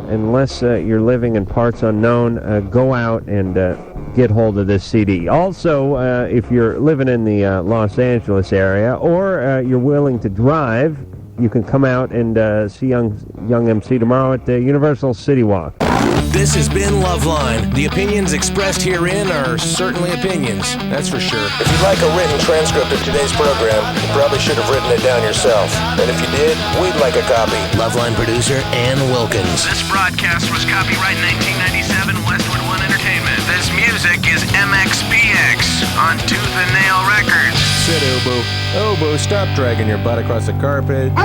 unless you're living in parts unknown, go out and get hold of this CD. Also, if you're living in the Los Angeles area or you're willing to drive, you can come out and see Young MC tomorrow at the Universal City Walk. This has been Loveline. The opinions expressed herein are certainly opinions, that's for sure. If you'd like a written transcript of today's program, you probably should have written it down yourself. And if you did, we'd like a copy. Loveline producer Ann Wilkins. This broadcast was copyright 1997 Westwood One Entertainment. This music is MXPX on Tooth and Nail Records. Sit, Obo. Obo, stop dragging your butt across the carpet.